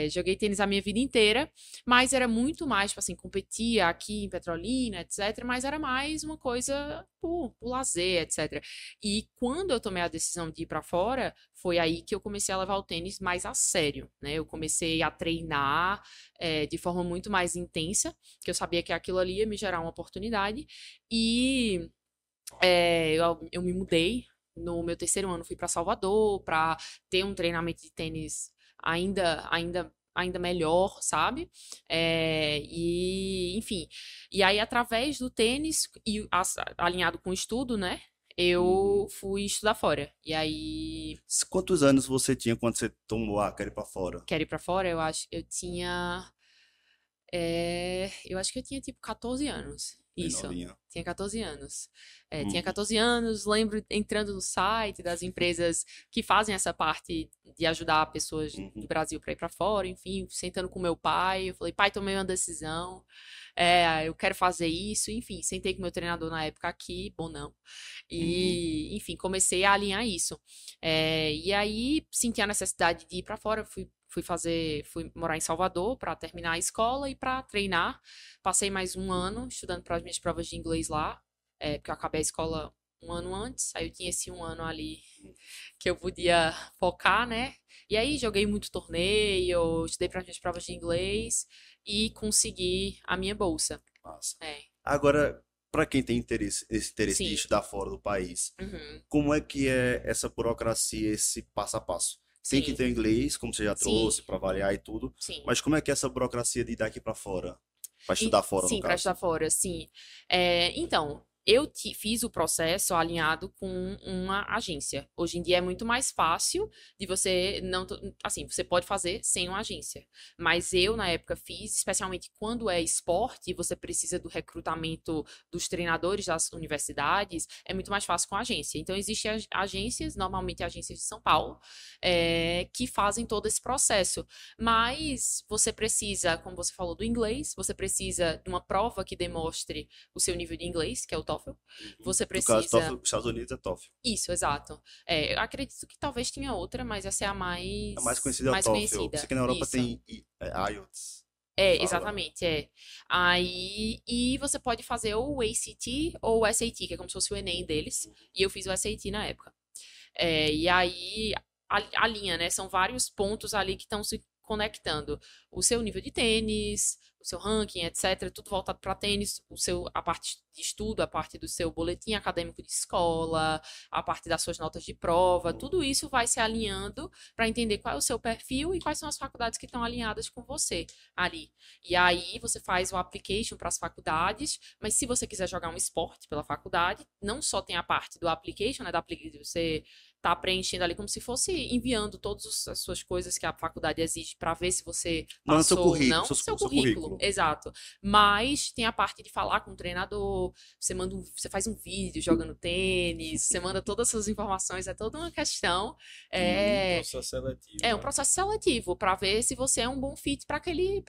Joguei tênis a minha vida inteira, mas era muito mais, tipo assim, competia aqui em Petrolina, etc. Mas era mais uma coisa por lazer, etc. E quando eu tomei a decisão de ir para fora, foi aí que eu comecei a levar o tênis mais a sério, né? Eu comecei a treinar de forma muito mais intensa, que eu sabia que aquilo ali ia me gerar uma oportunidade. E eu me mudei. No meu terceiro ano, fui para Salvador para ter um treinamento de tênis ainda melhor, sabe? E, enfim. E aí, através do tênis, e alinhado com o estudo, né? Eu Uhum. fui estudar fora. E aí, Quantos anos você tinha quando você tomou quero ir para fora? quero ir para fora, eu acho. Eu acho que eu tinha tipo 14 anos. Bem Isso. novinha. Tinha 14 anos. Tinha Uhum. 14 anos, lembro entrando no site das empresas que fazem essa parte de ajudar pessoas do Uhum. Brasil para ir para fora, enfim, sentando com meu pai. Eu falei, pai, tomei uma decisão, eu quero fazer isso. Enfim, sentei com meu treinador na época aqui, bom não. Uhum. E, enfim, comecei a alinhar isso. E aí senti a necessidade de ir para fora, fui morar em Salvador para terminar a escola e para treinar. Passei mais um ano estudando para as minhas provas de inglês lá, porque eu acabei a escola um ano antes, aí eu tinha esse um ano ali que eu podia focar, né? E aí joguei muito torneio, estudei para as minhas provas de inglês e consegui a minha bolsa. Massa. É, Agora, para quem tem esse interesse de sim. estudar fora do país, Uhum. como é que é essa burocracia, esse passo a passo? Tem que Sim, ter inglês, como você já sim, trouxe, para avaliar e tudo, sim. mas como é que é essa burocracia de ir daqui para fora? Para estudar fora, no Sim, para estudar caso. fora, sim. Então, eu fiz o processo alinhado com uma agência. Hoje em dia é muito mais fácil de você não, assim, você pode fazer sem uma agência. Mas eu na época fiz, especialmente quando é esporte, e você precisa do recrutamento dos treinadores das universidades, é muito mais fácil com a agência. Então existem agências, normalmente agências de São Paulo, que fazem todo esse processo. Mas você precisa, como você falou, do inglês, você precisa de uma prova que demonstre o seu nível de inglês, que é o TOEFL. Você No caso, precisa. TOEFL, Estados Unidos é TOEFL. Isso, exato. Eu acredito que talvez tinha outra, mas essa é a A mais conhecida é o mais TOEFL. conhecida. Sei que na Europa Isso. tem IELTS. Fala. Exatamente, Aí, e você pode fazer ou o ACT ou o SAT, que é como se fosse o Enem deles. E eu fiz o SAT na época. E aí, alinha, né? São vários pontos ali que estão se conectando. O seu nível de tênis, o seu ranking, etc. Tudo voltado para tênis, a parte de estudo, a parte do seu boletim acadêmico de escola, a parte das suas notas de prova, tudo isso vai se alinhando para entender qual é o seu perfil e quais são as faculdades que estão alinhadas com você ali. E aí você faz o application para as faculdades, mas se você quiser jogar um esporte pela faculdade, não só tem a parte do application, né, você tá preenchendo ali como se fosse enviando todas as suas coisas que a faculdade exige para ver se você Manda seu passou ou currículo, não, seu seu currículo. currículo, exato. Mas tem a parte de falar com o treinador, você faz um vídeo jogando tênis, você manda todas essas informações, é toda uma questão. Um processo seletivo, É um né? processo seletivo para ver se você é um bom fit para aquele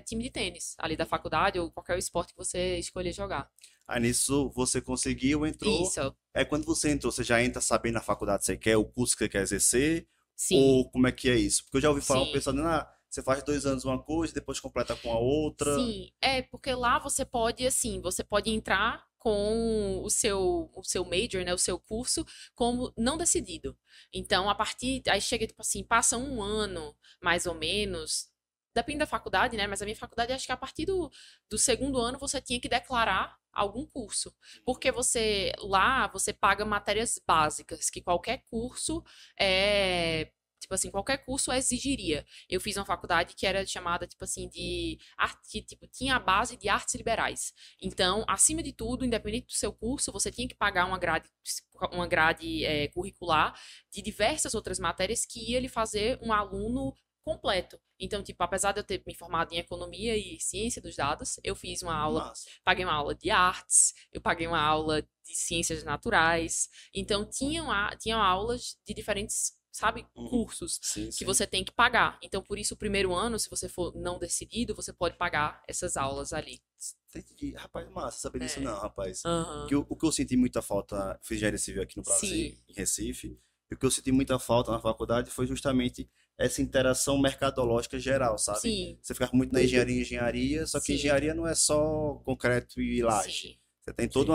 time de tênis ali da faculdade ou qualquer esporte que você escolher jogar. Aí nisso você conseguiu, entrou. Isso, É quando você entrou, você já entra sabendo na faculdade que você quer, o curso que você quer exercer? sim, Ou como é que é isso? Porque eu já ouvi falar um sim. pessoal dizendo, você faz 2 anos uma coisa, depois completa com a outra. Sim, porque lá você pode, assim, você pode entrar com o seu major, né, o seu curso, como não decidido. Então, aí chega, tipo assim, passa um ano, mais ou menos, depende da faculdade, né, mas a minha faculdade, acho que a partir do segundo ano você tinha que declarar algum curso, porque você paga matérias básicas, que qualquer curso tipo assim, qualquer curso exigiria. Eu fiz uma faculdade que era chamada, tipo assim, de arte, que, tipo, tinha a base de artes liberais. Então, acima de tudo, independente do seu curso, você tinha que pagar uma grade curricular de diversas outras matérias que ia lhe fazer um aluno completo. Então, tipo, apesar de eu ter me formado em economia e ciência dos dados, eu fiz uma aula, Massa. paguei uma aula de artes, eu paguei uma aula de ciências naturais. Então, tinham aulas de diferentes, sabe, cursos Sim, que sim. você tem que pagar. Então, por isso, o primeiro ano, se você for não decidido, você pode pagar essas aulas ali. Entendi. Rapaz, massa saber disso É. não, rapaz. Aham. O que eu senti muita falta, fiz engenharia civil aqui no Brasil, Sim. em Recife, e o que eu senti muita falta na faculdade foi justamente essa interação mercadológica geral, sabe? Sim. Você ficar muito na engenharia, só que Sim. engenharia não é só concreto e laje. Sim. Você tem toda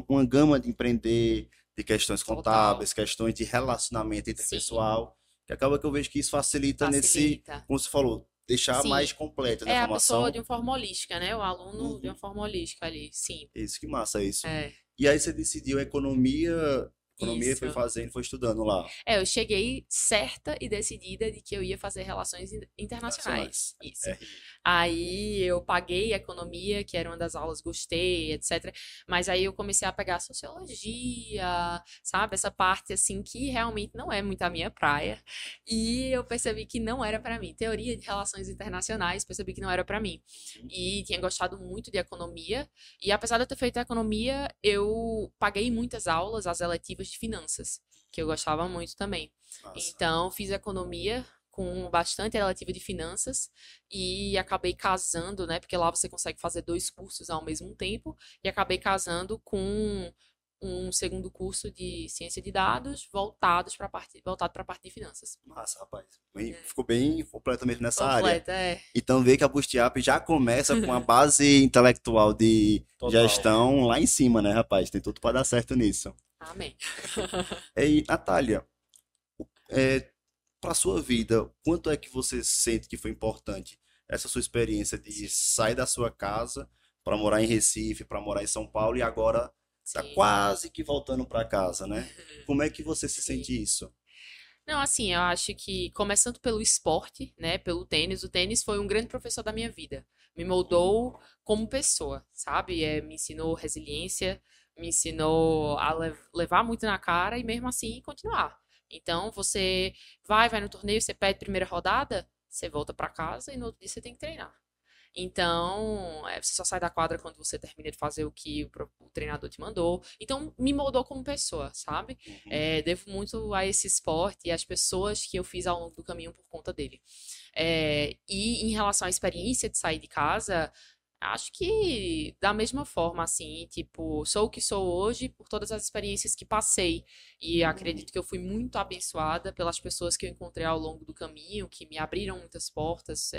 uma gama de empreender, de questões Total. contábeis, questões de relacionamento Sim. interpessoal, que acaba que eu vejo que isso facilita nesse, Facilita. como você falou, deixar Sim. mais completa a É a pessoa informação. de uma forma holística, né? O aluno de Uhum. uma forma holística ali. Sim. Isso, que massa isso. É. E aí você decidiu economia e foi Isso. fazendo, foi estudando lá. Eu cheguei certa e decidida de que eu ia fazer relações internacionais. Isso. RI. Aí eu paguei economia, que era uma das aulas, gostei, etc. Mas aí eu comecei a pegar sociologia, sabe? Essa parte assim que realmente não é muito a minha praia. E eu percebi que não era para mim. Teoria de relações internacionais, percebi que não era para mim. E tinha gostado muito de economia. E apesar de eu ter feito economia, eu paguei muitas aulas, as eletivas de finanças, que eu gostava muito também. Massa. Então, fiz economia com bastante relativa de finanças e acabei casando, né? Porque lá você consegue fazer 2 cursos ao mesmo tempo e acabei casando com um segundo curso de ciência de dados voltado para a parte de finanças. Massa, rapaz. Ficou bem completa mesmo nessa área. Completa, é. Então vê que a Bootstrap já começa com uma base intelectual de Total. gestão lá em cima, né, rapaz? Tem tudo para dar certo nisso. Amém. E Natália, para sua vida, quanto é que você sente que foi importante essa sua experiência de sair da sua casa para morar em Recife, para morar em São Paulo e agora tá Sim. quase que voltando para casa, né? Como é que você se Sim. sente isso? Não, assim, eu acho que começando pelo esporte, né, pelo tênis, o tênis foi um grande professor da minha vida. Me moldou como pessoa, sabe? Me ensinou resiliência, me ensinou a levar muito na cara e mesmo assim continuar. Então, você vai no torneio, você perde primeira rodada, você volta pra casa e no outro dia você tem que treinar. Então, você só sai da quadra quando você termina de fazer o que o treinador te mandou. Então, me moldou como pessoa, sabe? Devo muito a esse esporte e às pessoas que eu fiz ao longo do caminho por conta dele. E em relação à experiência de sair de casa, acho que da mesma forma, assim, tipo, sou o que sou hoje por todas as experiências que passei. E acredito que eu fui muito abençoada pelas pessoas que eu encontrei ao longo do caminho, que me abriram muitas portas,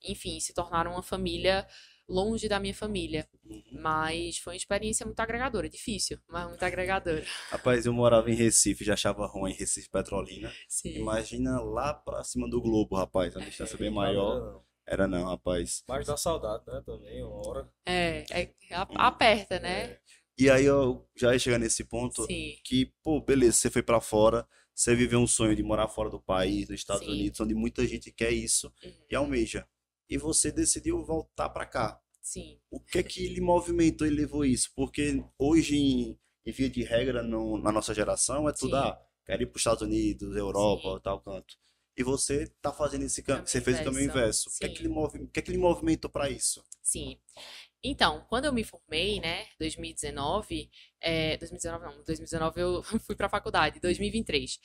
enfim, se tornaram uma família longe da minha família. Uhum. Mas foi uma experiência muito agregadora, difícil, mas muito agregadora. Rapaz, eu morava em Recife, já achava ruim Recife Petrolina. Sim, Imagina lá pra cima do Globo, rapaz, a distância bem maior. Não. Era não, rapaz. Mas dá saudade, né? Também, uma hora. Hum. aperta, né? É, E aí eu já ia chegar nesse ponto Sim, que, pô, beleza, você foi pra fora, você viveu um sonho de morar fora do país, nos Estados sim, Unidos, onde muita gente quer isso e uhum, almeja. E você decidiu voltar pra cá. sim, O que é que lhe movimentou e levou isso? Porque hoje, em via de regra, na nossa geração, é tudo, sim, quero ir para os Estados Unidos, Europa, sim. tal canto. E você tá fazendo esse caminho, você Caminho fez o caminho inverso. inverso. Sim, O que é que lhe movimentou para isso? sim. Então, quando eu me formei, né, 2019, 2019 não, 2019 eu fui para a faculdade, 2023,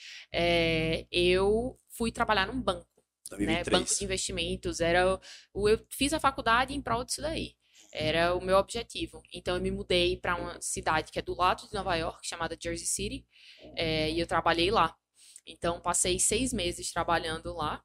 eu fui trabalhar num banco, né, banco de 2023. investimentos, eu fiz a faculdade em prol disso daí, era o meu objetivo. Então, eu me mudei para uma cidade que é do lado de Nova York, chamada Jersey City, e eu trabalhei lá. Então, passei 6 meses trabalhando lá.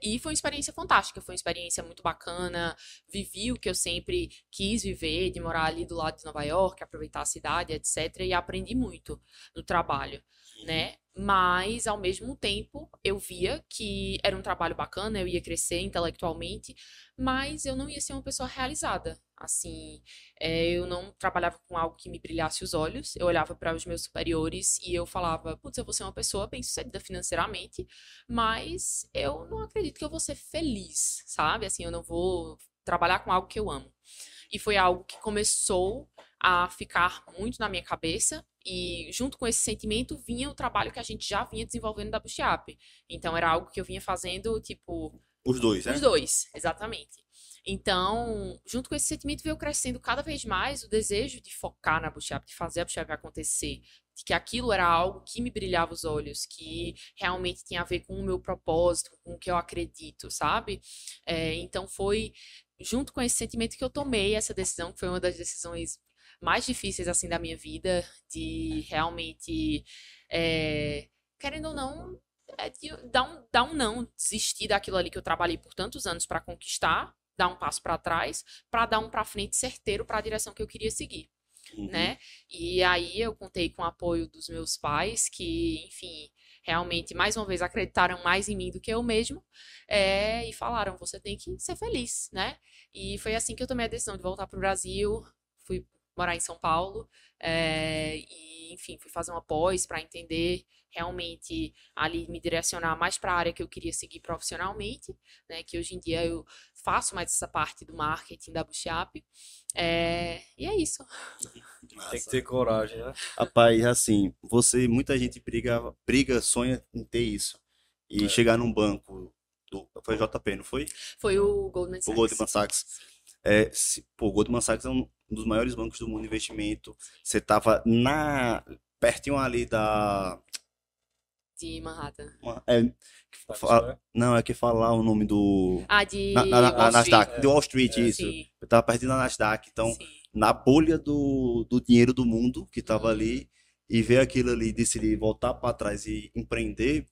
E foi uma experiência fantástica, foi uma experiência muito bacana. Vivi o que eu sempre quis viver, de morar ali do lado de Nova York, aproveitar a cidade, etc. E aprendi muito no trabalho, Uhum. né? Mas, ao mesmo tempo, eu via que era um trabalho bacana, eu ia crescer intelectualmente, mas eu não ia ser uma pessoa realizada. Assim, eu não trabalhava com algo que me brilhasse os olhos, eu olhava para os meus superiores e eu falava, putz, eu vou ser uma pessoa bem-sucedida financeiramente, mas eu não acredito que eu vou ser feliz, sabe? Assim, eu não vou trabalhar com algo que eu amo. E foi algo que começou a ficar muito na minha cabeça. E junto com esse sentimento vinha o trabalho que a gente já vinha desenvolvendo da Bootstrap. Então era algo que eu vinha fazendo, tipo, Os dois, os né? dois, exatamente. Então, junto com esse sentimento veio crescendo cada vez mais o desejo de focar na Bootstrap, de fazer a Bootstrap acontecer, de que aquilo era algo que me brilhava os olhos, que realmente tinha a ver com o meu propósito, com o que eu acredito, sabe? Então foi junto com esse sentimento que eu tomei essa decisão, que foi uma das decisões mais difíceis assim da minha vida, de realmente, querendo ou não, de dar um não, desistir daquilo ali que eu trabalhei por tantos anos para conquistar, dar um passo para trás, para dar um para frente certeiro para a direção que eu queria seguir, Uhum. né? E aí eu contei com o apoio dos meus pais, que, enfim, realmente, mais uma vez, acreditaram mais em mim do que eu mesmo, e falaram, você tem que ser feliz, né? E foi assim que eu tomei a decisão de voltar para o Brasil, fui morar em São Paulo, e, enfim, fui fazer uma pós para entender realmente ali me direcionar mais para a área que eu queria seguir profissionalmente, né? Que hoje em dia eu faço mais essa parte do marketing da Bootstrap. E é isso. tem que Massa. ter coragem, né? Rapaz, assim, muita gente sonha em ter isso. E É. chegar num banco foi JP, não foi? Foi o Goldman O Sachs. Goldman Sachs. O Goldman Sachs é um dos maiores bancos do mundo de investimento. Você tava pertinho ali da, De Manhattan. Times Square. não, é que falar o nome do, Ah, Wall na Street. Nasdaq, de Wall Street, isso. Sim, Eu tava pertinho da Nasdaq, então, sim. na bolha do dinheiro do mundo que tava Uhum, ali, e ver aquilo ali, decidir voltar para trás e empreender,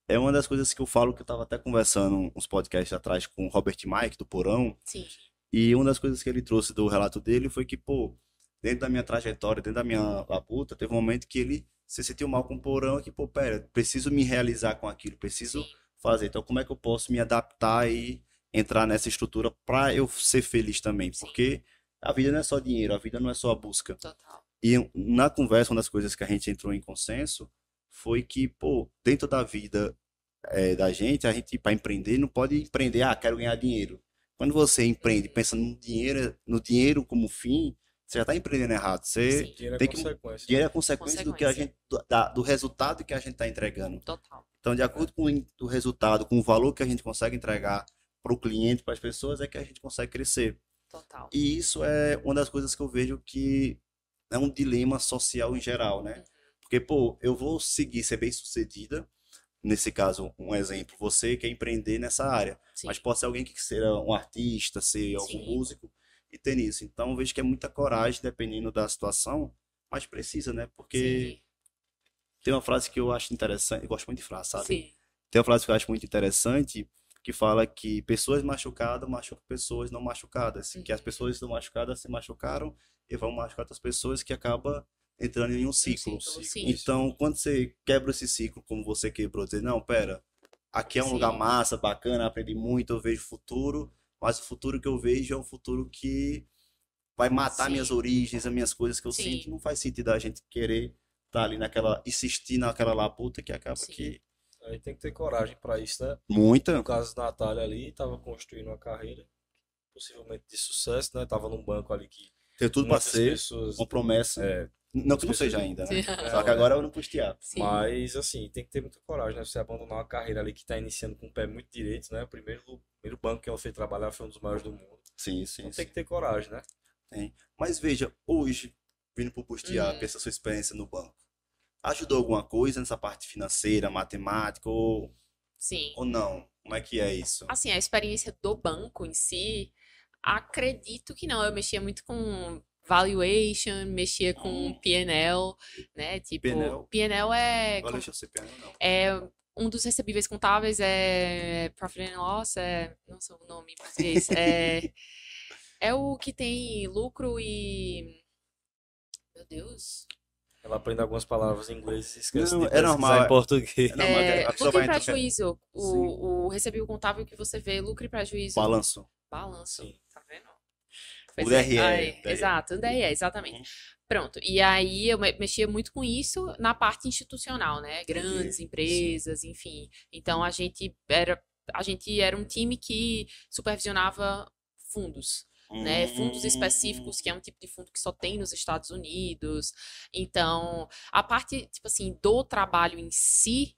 é uma das coisas que eu falo que eu tava até conversando uns podcasts atrás com o Robert Mike, do Porão, sim, e uma das coisas que ele trouxe do relato dele foi que, pô, dentro da minha trajetória, dentro da minha labuta, teve um momento que ele se sentiu mal com o porão e que, pô, pera, preciso me realizar com aquilo, preciso sim, fazer. Então, como é que eu posso me adaptar e entrar nessa estrutura para eu ser feliz também? sim. Porque a vida não é só dinheiro, a vida não é só a busca. Total. E na conversa, uma das coisas que a gente entrou em consenso foi que, pô, dentro da vida da gente, a gente, para empreender, não pode empreender, quero ganhar dinheiro. Quando você empreende Uhum, pensando no dinheiro como fim, você já está empreendendo errado. Você sim. Dinheiro é tem que. consequência, Dinheiro né? é consequência do que a Consequência. gente, do resultado que a gente está entregando. Total. Então, de É. acordo com o resultado, com o valor que a gente consegue entregar para o cliente, para as pessoas, é que a gente consegue crescer. Total. E isso é uma das coisas que eu vejo que é um dilema social em geral, né? Uhum, Porque, pô, eu vou seguir ser bem-sucedida, nesse caso, um exemplo, você quer empreender nessa área, mas sim, pode ser alguém que seja um artista, ser algum sim, músico e ter nisso. Então, eu vejo que é muita coragem, dependendo da situação, mas precisa, né? Porque sim, tem uma frase que eu acho interessante, eu gosto muito de frase, sabe? sim. Tem uma frase que eu acho muito interessante, que fala que pessoas machucadas machucam pessoas não machucadas, que as Uhum. pessoas não machucadas se machucaram e vão machucar outras pessoas que acaba entrando em um Um ciclo. ciclo, sim. Então, quando você quebra esse ciclo, como você quebrou, dizer, não, pera, aqui é um lugar Sim. massa, bacana, aprendi muito, eu vejo futuro, mas o futuro que eu vejo é um futuro que vai matar minhas Sim. origens, as minhas coisas que eu sinto, Sim. não faz sentido a gente querer estar ali naquela, insistir naquela labuta que acaba Sim. que Aí tem que ter coragem para isso, né? No muita, caso da Natália ali, estava construindo uma carreira, possivelmente de sucesso, né? Tava num banco ali que tem tudo para muitas ser pessoas, uma promessa, é, não que muitas não pessoas seja ainda, né? Só que não, agora eu não custear. Sim. mas assim, tem que ter muita coragem, né? Você abandonar uma carreira ali que está iniciando com o pé muito direito, né? O primeiro banco que ela fez trabalhar foi um dos maiores do mundo. Sim, sim, Então tem sim. que ter coragem, né? Tem. Mas veja, hoje, vindo para o custear, Uhum. essa sua experiência no banco, ajudou alguma coisa nessa parte financeira, matemática Sim. ou não? Como é que é isso? Assim, a experiência do banco em si, acredito que não. Eu mexia muito com valuation, mexia com Hum, P&L, né? Tipo, Penel, P&L agora deixa eu ser Penel, não. é um dos recebíveis contábeis, é Profit and Loss, não sei o nome em português, é o que tem lucro e, meu Deus, Ela aprende algumas palavras em inglês e esquece Não, de pesquisar em português. é normal, que a pessoa lucro e vai entrar, prejuízo, sim, o recebível contábil que você vê, lucro e prejuízo, balanço, balanço, Sim. tá vendo? o Pois é, DRE, aí, DRE. exato, daí exatamente. Uhum, Pronto, e aí eu mexia muito com isso na parte institucional, né? entendi, Grandes sim. empresas, enfim. Então a gente era um time que supervisionava fundos, né? Fundos Hum, específicos, que é um tipo de fundo que só tem nos Estados Unidos. Então, a parte, tipo assim, do trabalho em si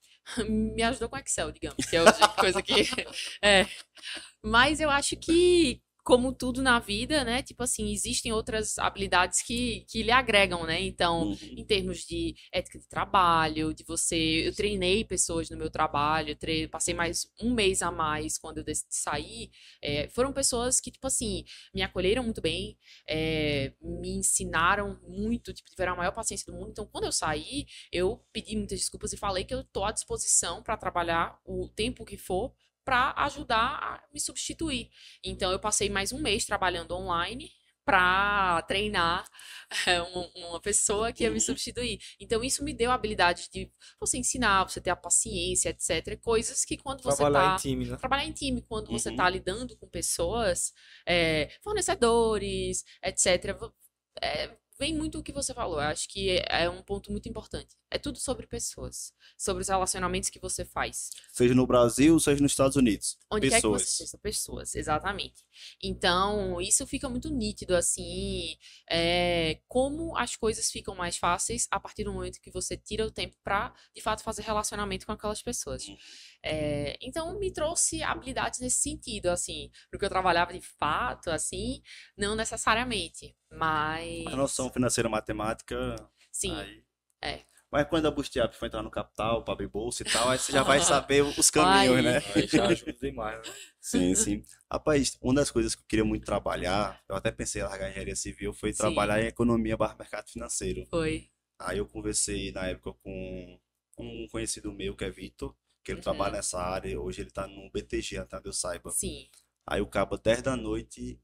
me ajudou com Excel, digamos, que é a coisa que é, mas eu acho que, como tudo na vida, né? Tipo assim, existem outras habilidades que lhe agregam, né? Então, em uhum, termos de ética de trabalho, de você. Eu treinei pessoas no meu trabalho, passei mais um mês a mais quando eu decidi sair. Foram pessoas que, tipo assim, me acolheram muito bem, me ensinaram muito, tipo, tiveram a maior paciência do mundo. Então, quando eu saí, eu pedi muitas desculpas e falei que eu tô à disposição para trabalhar o tempo que for para ajudar a me substituir. Então, eu passei mais um mês trabalhando online para treinar uma pessoa que ia me uhum. substituir. Então, isso me deu a habilidade de você ensinar, você ter a paciência, etc. Coisas que quando você Trabalhar em está time, né? trabalhar em time, quando você está Uhum. lidando com pessoas, fornecedores, etc. Vem muito o que você falou. Eu acho que é um ponto muito importante. É tudo sobre pessoas, sobre os relacionamentos que você faz. Seja no Brasil, seja nos Estados Unidos. Onde quer que você Pessoas. esteja, pessoas, exatamente. Então, isso fica muito nítido, assim, como as coisas ficam mais fáceis a partir do momento que você tira o tempo para, de fato, fazer relacionamento com aquelas pessoas. Então, me trouxe habilidades nesse sentido, assim, porque eu trabalhava de fato, assim, não necessariamente, A noção mas, financeira matemática, sim, aí. é. Mas quando a Bootstrap for entrar no capital, para abrir bolsa e tal, aí você já vai saber os caminhos, Aí, né? Aí já ajuda demais, né? Sim, sim. Rapaz, uma das coisas que eu queria muito trabalhar, eu até pensei em largar a engenharia civil, foi sim, trabalhar em economia barra mercado financeiro. foi. Aí eu conversei na época com um conhecido meu, que é Vitor, que ele trabalha Uhum, nessa área, hoje ele tá no BTG, até onde eu saiba. sim. Aí o cabo, 10 da noite,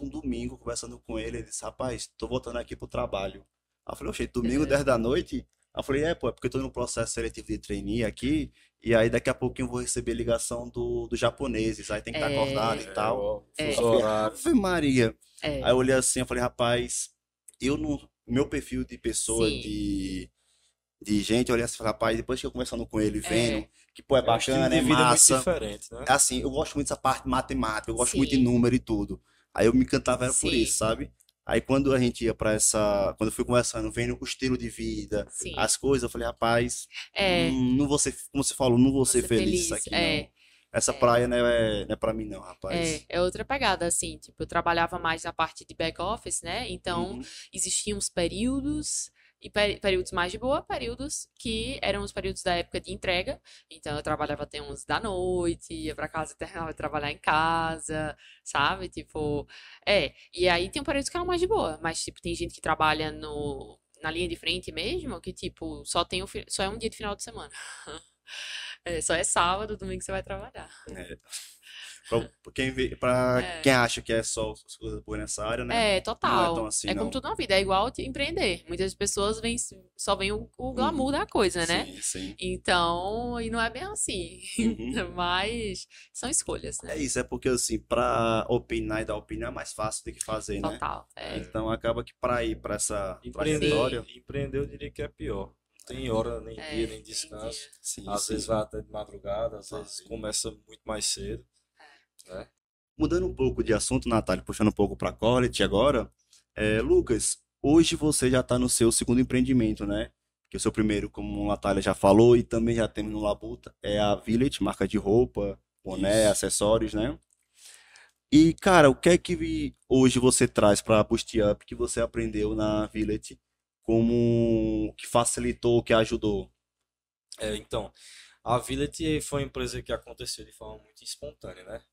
um domingo, conversando com ele, ele disse, rapaz, tô voltando aqui pro trabalho. Aí eu falei, oxe, domingo, 10 da noite? Aí eu falei, pô, é porque eu tô no processo seletivo de trainee aqui, e aí daqui a pouquinho eu vou receber ligação dos japoneses, aí tem que estar acordado e É, É, tal. o Aí fuso eu é, falei, horário. Ave Maria. Aí eu é, olhei assim, eu falei, rapaz, eu não, meu perfil de pessoa, sim. de gente, eu olhei assim, e falei, rapaz, depois que eu conversando com ele, vendo, É, que pô, é É um estilo bacana, de é vida muito massa, diferente, né? é assim, eu gosto muito dessa parte matemática, eu gosto muito de sim, número e tudo. Aí eu me encantava era por isso, sim, sabe? Aí quando a gente ia pra essa, quando eu fui conversando, vendo o estilo de vida, sim. as coisas, eu falei, rapaz, É, não vou ser, como você falou, não vou ser você feliz isso feliz. aqui não. Essa É, praia não é pra mim não, rapaz. é outra pegada, assim. Tipo, eu trabalhava mais na parte de back office, né? Então, Uhum. existiam os períodos. E períodos mais de boa, períodos que eram os períodos da época de entrega. Então, eu trabalhava até 11 da noite, ia pra casa e terminava de trabalhar em casa, sabe? Tipo, E aí tem um período que era mais de boa. Mas, tipo, tem gente que trabalha na linha de frente mesmo, que, tipo, só é um dia de final de semana. Só é sábado, domingo que você vai trabalhar. Pra quem acha que é só as coisas boas nessa área, né? Não é tão Total. assim, É como não. tudo na vida, é igual empreender. Muitas pessoas só veem o glamour Uhum. da coisa, né? Sim, sim. Então, e não é bem assim. Uhum. Mas são escolhas, É né? isso, é porque assim, pra opinar e dar opinião é mais fácil do que fazer, né? Total. É. Então acaba que pra ir pra essa Empreender, trajetória, Sim. empreender eu diria que é pior. Não tem hora, nem dia, nem Entendi. descanso. sim, Às vezes sim. vai até de madrugada, às vezes Vai. começa muito mais cedo, né? Mudando um pouco de assunto, Natália, puxando um pouco pra College agora, Lucas, hoje você já tá no seu segundo empreendimento, né? Que o seu primeiro, como a Natália já falou, e também já temos no Labuta, é a Village, marca de roupa, boné, Isso. acessórios, né? E, cara, o que é que hoje você traz para Boost Up que você aprendeu na Village como que facilitou, que ajudou? Então, a Village foi uma empresa que aconteceu de forma muito espontânea, né?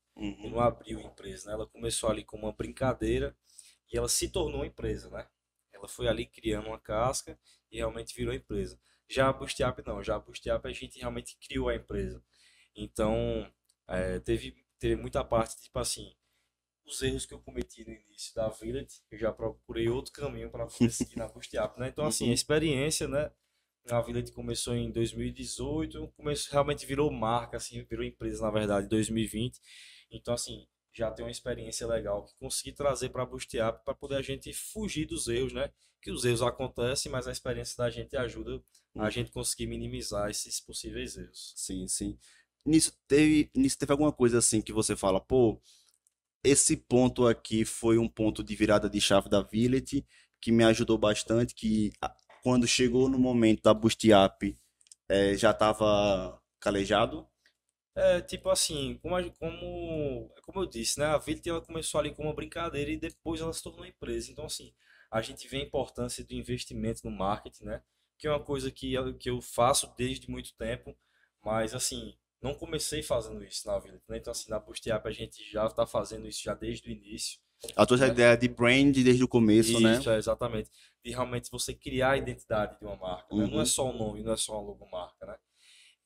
Eu Uhum, não abri uma empresa, né? Ela começou ali com uma brincadeira e ela se tornou uma empresa, né? Ela foi ali criando uma casca e realmente virou empresa. Já a Boost Up não, já a Boost Up a gente realmente criou a empresa. Então, teve muita parte, tipo assim, os erros que eu cometi no início da Village, eu já procurei outro caminho para poder seguir na Boost Up, né? Então, assim, a uhum, experiência, né? A Village começou em 2018, realmente virou marca, assim, virou empresa, na verdade, em 2020. Então, assim, já tem uma experiência legal que consegui trazer para a Boost Up para poder a gente fugir dos erros, né? Que os erros acontecem, mas a experiência da gente ajuda a uhum. gente conseguir minimizar esses possíveis erros. Sim, sim. Nisso teve alguma coisa assim que você fala, pô, esse ponto aqui foi um ponto de virada de chave da Village que me ajudou bastante, quando chegou no momento da Boost Up, já estava calejado. É, tipo assim, como eu disse, né? A Village ela começou ali com uma brincadeira e depois ela se tornou empresa. Então, assim, a gente vê a importância do investimento no marketing, né? Que é uma coisa que eu faço desde muito tempo, mas, assim, não comecei fazendo isso na Village, né? Então, assim, na Boost Up a gente já está fazendo isso já desde o início, A tua né? ideia de brand desde o começo, né? Isso, é exatamente. De realmente você criar a identidade de uma marca, né? Não é Uhum, só o nome, não é só a logomarca, né?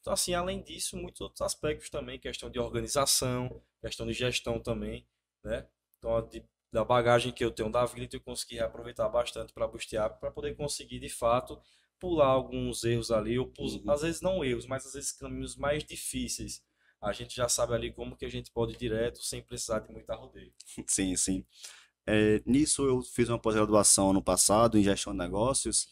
Então, assim, além disso, muitos outros aspectos também, questão de organização, questão de gestão também, né? Então, da bagagem que eu tenho da vida, eu consegui reaproveitar bastante para Bootstrap, para poder conseguir, de fato, pular alguns erros ali, uhum. às vezes não erros, mas às vezes caminhos mais difíceis. A gente já sabe ali como que a gente pode ir direto sem precisar de muita rodeio. Sim, sim. Nisso eu fiz uma pós-graduação ano passado em gestão de negócios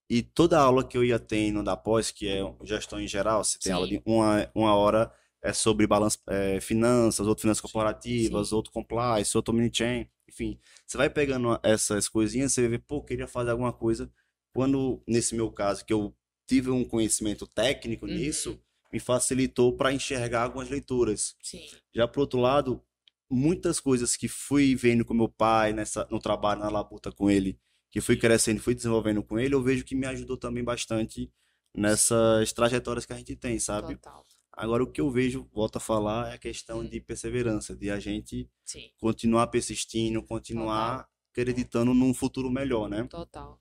e toda aula que eu ia tendo da pós, que é gestão em geral, se tem aula Sim, de uma hora é sobre balanço, finanças, outro finanças Sim, corporativas, sim. outro compliance, outro omnichannel, enfim. Você vai pegando essas coisinhas, você vai ver, pô, queria fazer alguma coisa. Quando, nesse meu caso, que eu tive um conhecimento técnico Uhum, nisso, me facilitou para enxergar algumas leituras. sim, Já por outro lado, muitas coisas que fui vendo com meu pai no trabalho na labuta com ele, que fui sim, crescendo, fui desenvolvendo com ele, eu vejo que me ajudou também bastante nessas trajetórias que a gente tem, sabe? total. Agora o que eu vejo, volto a falar, é a questão Hum, de perseverança, de a gente sim, continuar persistindo, total, continuar acreditando num futuro melhor, né? total.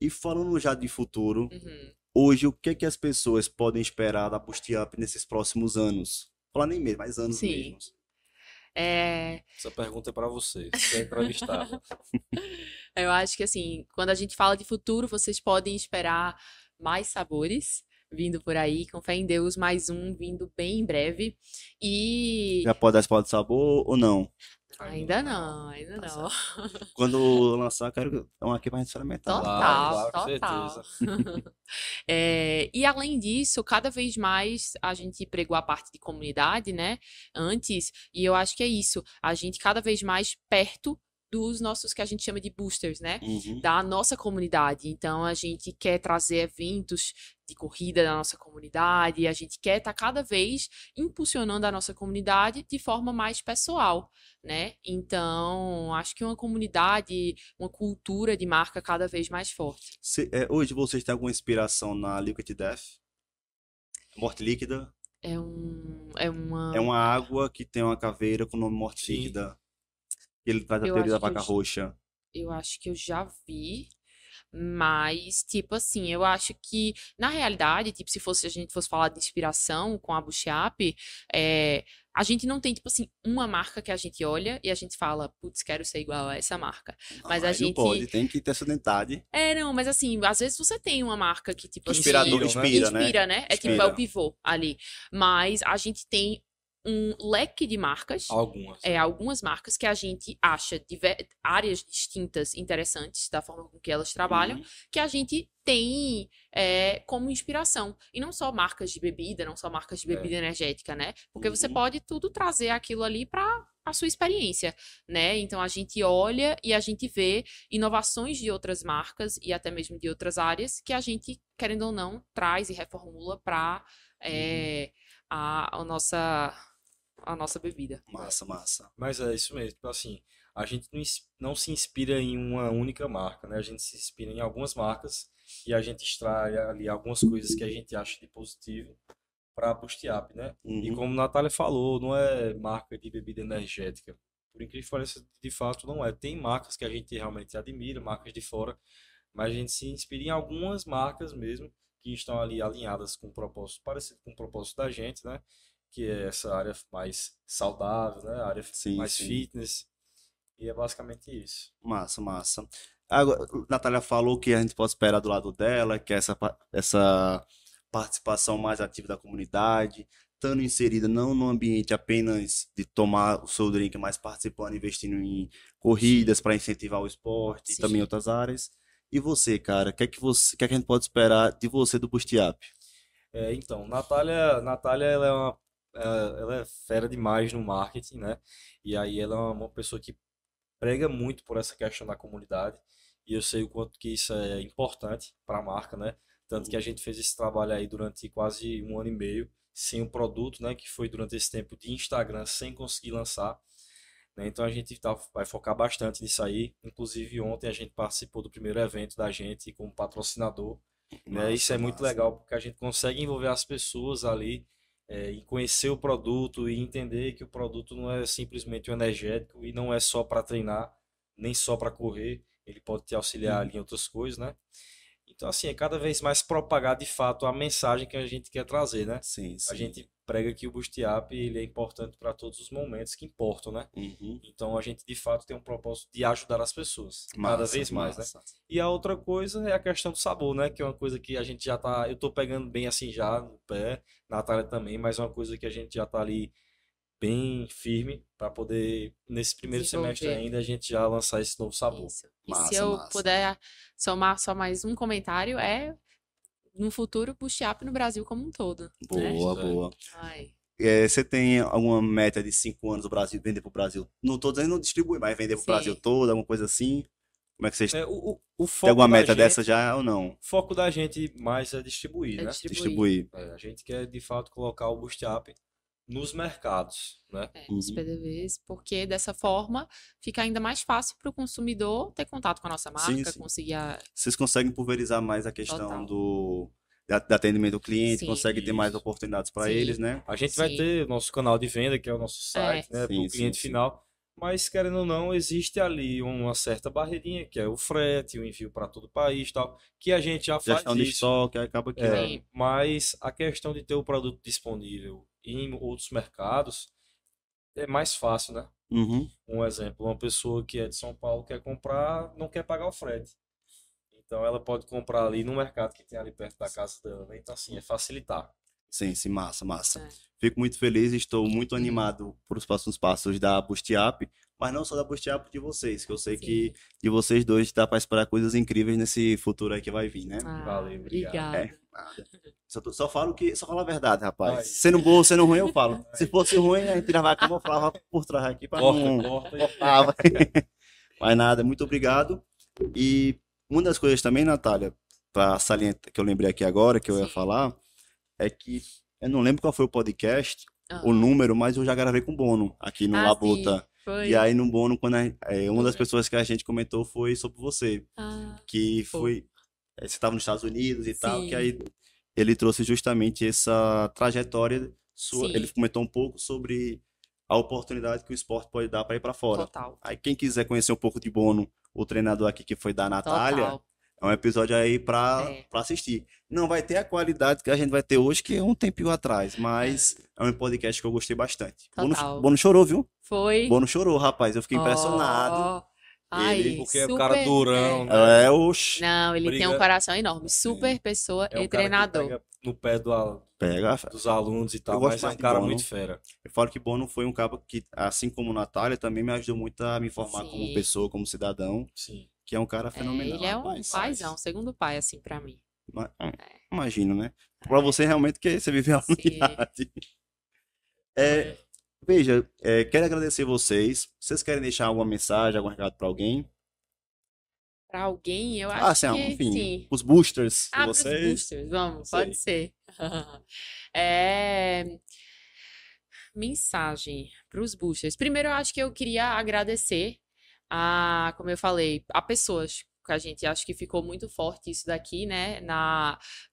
E falando já de futuro, Uhum, hoje o que é que as pessoas podem esperar da Boost Up nesses próximos anos? Falar nem mesmo, mas anos sim. mesmos. É, essa pergunta é para você, você é entrevistada. eu acho que assim, quando a gente fala de futuro, vocês podem esperar mais sabores vindo por aí, com fé em Deus, mais um vindo bem em breve. E Já pode dar spoiler de sabor ou não? Ainda ainda não. não, ainda Tá não. certo. Quando lançar, quero um aqui pra gente experimentar. Claro, Total, claro, com total. certeza. E além disso, cada vez mais a gente pregou a parte de comunidade, né? Antes, e eu acho que é isso, a gente cada vez mais perto dos nossos que a gente chama de boosters, né? Uhum. Da nossa comunidade. Então a gente quer trazer eventos de corrida da nossa comunidade, a gente quer estar cada vez impulsionando a nossa comunidade de forma mais pessoal, né? Então, acho que uma comunidade, uma cultura de marca cada vez mais forte. Hoje vocês têm alguma inspiração na Liquid Death? Morte líquida? É É uma. uma água que tem uma caveira com o nome Morte Sim, Líquida. Ele traz a Eu teoria da acho que vaca roxa. eu acho que eu já vi, Mas, tipo assim, eu acho que, na realidade, tipo, se a gente fosse falar de inspiração com a Bush Up, a gente não tem, tipo assim, uma marca que a gente olha e a gente fala, putz, quero ser igual a essa marca. Mas a Aí não pode, gente. tem que ter essa identidade. Não, mas assim, às vezes você tem uma marca que, tipo assim, Inspirador, inspira, né? inspira, né? É tipo, é Inspira. o pivô ali. Mas a gente tem um leque de marcas, Algumas. algumas marcas que a gente acha áreas distintas interessantes da forma com que elas trabalham, Uhum. que a gente tem como inspiração. E não só marcas de bebida, não só marcas de bebida energética, né? Porque você Uhum. pode tudo trazer aquilo ali para a sua experiência, né? Então a gente olha e a gente vê inovações de outras marcas e até mesmo de outras áreas que a gente, querendo ou não, traz e reformula para a nossa bebida. Massa, massa. Mas é isso mesmo, tipo assim, a gente não se inspira em uma única marca, né? A gente se inspira em algumas marcas e a gente extrai ali algumas coisas que a gente acha de positivo para Boost Up, né? E Uhum. como a Natália falou, não é marca de bebida energética. Por incrível que pareça, de fato não é. Tem marcas que a gente realmente admira, marcas de fora, mas a gente se inspira em algumas marcas mesmo que estão ali alinhadas com um propósito parecido com o propósito da gente, né? Que é essa área mais saudável, né? A área Sim, mais sim. fitness. E é basicamente isso. Massa, massa. Agora, a Natália falou que a gente pode esperar do lado dela, que é essa participação mais ativa da comunidade, estando inserida não no ambiente apenas de tomar o seu drink, mas participando, investindo em corridas para incentivar o esporte e Sim. também em outras áreas. E você, cara, o que é que a gente pode esperar de você do Boost Up? Então, Natália ela é fera demais no marketing, né? E aí ela é uma pessoa que prega muito por essa questão da comunidade. E eu sei o quanto que isso é importante para a marca, né? Tanto que a gente fez esse trabalho aí durante quase um ano e meio, sem o produto, né? Que foi durante esse tempo de Instagram, sem conseguir lançar, né? Então a gente vai focar bastante nisso aí. Inclusive ontem a gente participou do primeiro evento da gente como patrocinador, né? Isso Massa, é muito massa. legal porque a gente consegue envolver as pessoas ali e conhecer o produto e entender que o produto não é simplesmente um energético e não é só para treinar, nem só para correr. Ele pode te auxiliar ali em outras coisas, né? Então, assim, é cada vez mais propagar de fato a mensagem que a gente quer trazer, né? Sim, A sim. gente prega que o Boost Up ele é importante para todos os momentos que importam, né? Uhum. Então a gente de fato tem um propósito de ajudar as pessoas, cada Massa, vez mais, né? massa. E a outra coisa é a questão do sabor, né? Que é uma coisa que a gente já tá, eu tô pegando bem assim já no pé, Natália também, mas é uma coisa que a gente já tá ali bem firme para poder nesse primeiro semestre Desenvolver. ainda a gente já lançar esse novo sabor. Isso. E Massa, se eu massa. puder somar só mais um comentário, no futuro, Boost Up no Brasil como um todo, né? Boa, É. boa. Ai, Você tem alguma meta de 5 anos do Brasil, vender pro Brasil? Não tô dizendo não distribuir, mas vender pro Brasil sim. todo, alguma coisa assim? Como é que vocês É, o tem foco alguma da meta gente, dessa já ou não? o foco da gente mais é distribuir, É né? distribuir. Distribuir. A gente quer de fato colocar o Boost Up nos mercados, né? Os Uhum. PDVs, porque dessa forma fica ainda mais fácil para o consumidor ter contato com a nossa Sim, marca, sim. conseguir Vocês conseguem pulverizar mais a questão Total. da atendimento ao cliente, Sim. conseguem ter mais Isso. oportunidades para Sim. eles, né? A gente vai Sim. ter nosso canal de venda, que é o nosso site, né, para Sim, o cliente sim, sim. final. Mas, querendo ou não, existe ali uma certa barreirinha, que é o frete, o envio para todo o país, tal, que a gente já faz Gestão de isso. estoque, aí acaba que Sim. Mas a questão de ter o produto disponível em outros mercados é mais fácil, né? Uhum. Um exemplo, uma pessoa que é de São Paulo quer comprar, não quer pagar o frete. Então ela pode comprar ali no mercado que tem ali perto da casa dela, né? Então assim, é facilitar. Sim, sim, massa, massa. É. Fico muito feliz, estou muito animado para os próximos passos da Boost Up, mas não só da Boost Up, de vocês, que eu sei Sim. que de vocês dois dá para esperar coisas incríveis nesse futuro aí que vai vir, né? Valeu, obrigado. É, nada. Só falo a verdade, rapaz. Ai. Sendo bom, sendo ruim, eu falo. Se fosse ruim, a gente tirava a cama, eu falava por trás aqui para não Corta. cortava. Mas nada, muito obrigado. E uma das coisas também, Natália, para salientar, que eu lembrei aqui agora, que eu ia Sim. falar, é que eu não lembro qual foi o podcast, Ah. o número, mas eu já gravei com o Bono aqui no Ah, Labuta. sim, foi. E aí no Bono, quando uma das Uhum. pessoas que a gente comentou foi sobre você, Ah, que foi. você estava nos Estados Unidos e tal, Sim. que aí ele trouxe justamente essa trajetória sua. Sim. Ele comentou um pouco sobre a oportunidade que o esporte pode dar para ir para fora. Total. Aí quem quiser conhecer um pouco de Bono, o treinador aqui que foi da Natália, Total. É um episódio aí É. pra assistir. Não vai ter a qualidade que a gente vai ter hoje, que é um tempinho atrás, mas é um podcast que eu gostei bastante. Total. Bono chorou, viu? Foi. Bono chorou, rapaz. Eu fiquei impressionado. Ó. Ai, Ele- Porque é o cara durão, é. né? Oxi. Não, ele tem um Briga- coração enorme. Super pessoa É um e cara que treinador. pega no pé Pega. dos alunos e Eu tal, gosto mas é mais um de cara Bono. muito fera. Eu falo que Bono foi um cara que, assim como Natália, também me ajudou muito a me formar Sim. como pessoa, como cidadão, Sim. que é um cara fenomenal. Ele é um rapaz. paizão, segundo pai, assim, pra mim. Imagino, né? Pra você realmente que você viveu a Sim. unidade. É, veja, quero agradecer vocês. Vocês querem deixar alguma mensagem, algum recado pra alguém? Pra alguém, eu Ah, acho sim, que enfim, sim. os boosters de Ah, pros vocês. boosters, vamos, Sei. pode ser. É, mensagem pros boosters. Primeiro, eu acho que eu queria agradecer a, como eu falei, a pessoas que a gente acho que ficou muito forte isso daqui, né,